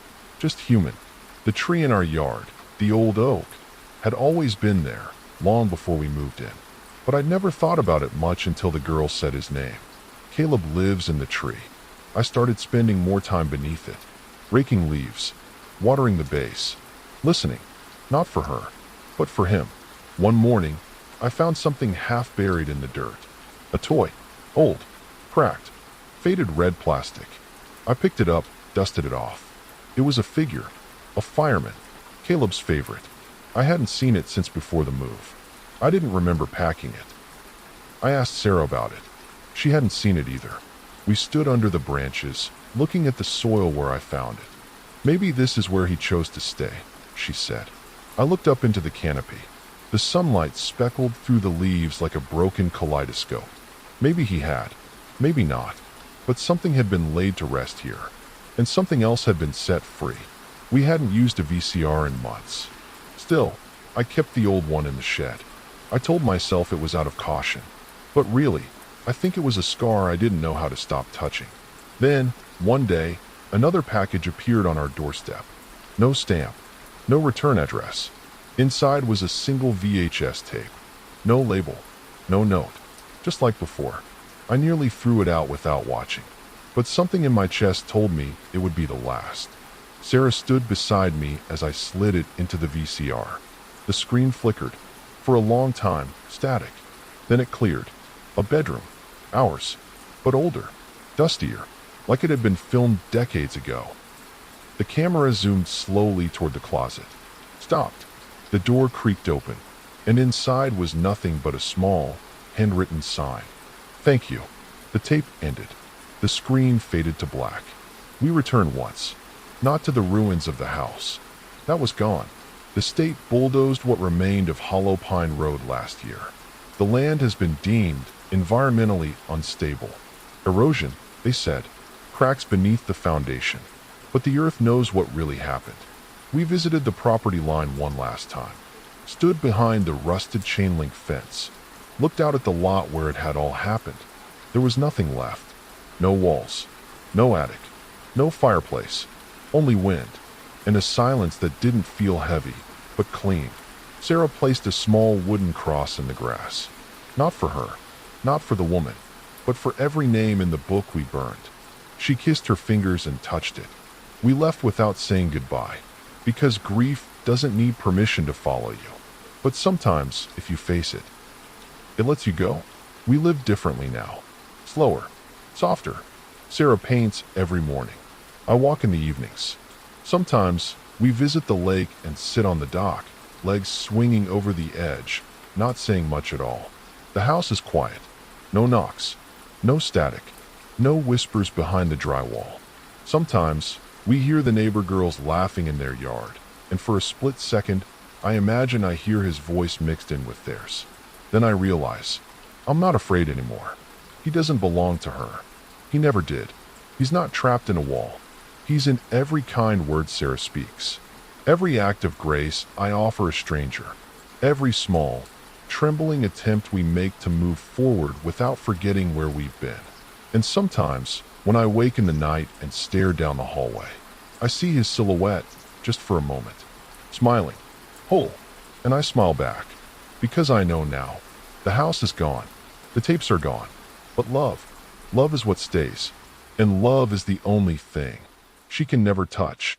just human. The tree in our yard, the old oak, had always been there, long before we moved in. But I'd never thought about it much until the girl said his name. Caleb lives in the tree. I started spending more time beneath it, raking leaves, watering the base, listening, not for her, but for him. One morning, I found something half buried in the dirt. A toy, old, cracked, faded red plastic. I picked it up, dusted it off. It was a figure, a fireman, Caleb's favorite. I hadn't seen it since before the move. I didn't remember packing it. I asked Sarah about it. She hadn't seen it either. We stood under the branches, looking at the soil where I found it. Maybe this is where he chose to stay, she said. I looked up into the canopy. The sunlight speckled through the leaves like a broken kaleidoscope. Maybe he had, maybe not, but something had been laid to rest here, and something else had been set free. We hadn't used a VCR in months. Still, I kept the old one in the shed. I told myself it was out of caution, but really, I think it was a scar I didn't know how to stop touching. Then, one day, another package appeared on our doorstep. No stamp, no return address. Inside was a single VHS tape. No label, no note, just like before. I nearly threw it out without watching, but something in my chest told me it would be the last. Sarah stood beside me as I slid it into the VCR. The screen flickered. For a long time, static. Then it cleared. A bedroom. Ours. But older. Dustier. Like it had been filmed decades ago. The camera zoomed slowly toward the closet. Stopped. The door creaked open, and inside was nothing but a small, handwritten sign. Thank you. The tape ended. The screen faded to black. We returned once. Not to the ruins of the house. That was gone. The state bulldozed what remained of Hollow Pine Road last year. The land has been deemed environmentally unstable. Erosion, they said, cracks beneath the foundation. But the earth knows what really happened. We visited the property line one last time. Stood behind the rusted chain link fence. Looked out at the lot where it had all happened. There was nothing left. No walls. No attic. No fireplace. Only wind. And a silence that didn't feel heavy, but clean. Sarah placed a small wooden cross in the grass. Not for her, not for the woman, but for every name in the book we burned. She kissed her fingers and touched it. We left without saying goodbye, because grief doesn't need permission to follow you. But sometimes, if you face it, it lets you go. We live differently now. Slower, softer. Sarah paints every morning. I walk in the evenings. Sometimes we visit the lake and sit on the dock, legs swinging over the edge, not saying much at all. The house is quiet. No knocks. No static. No whispers behind the drywall. Sometimes we hear the neighbor girls laughing in their yard, and for a split second, I imagine I hear his voice mixed in with theirs. Then I realize, I'm not afraid anymore. He doesn't belong to her. He never did. He's not trapped in a wall. He's in every kind word Sarah speaks. Every act of grace I offer a stranger. Every small, trembling attempt we make to move forward without forgetting where we've been. And sometimes, when I wake in the night and stare down the hallway, I see his silhouette, just for a moment, smiling, whole, and I smile back, because I know now, the house is gone, the tapes are gone, but love is what stays. And love is the only thing she can never touch,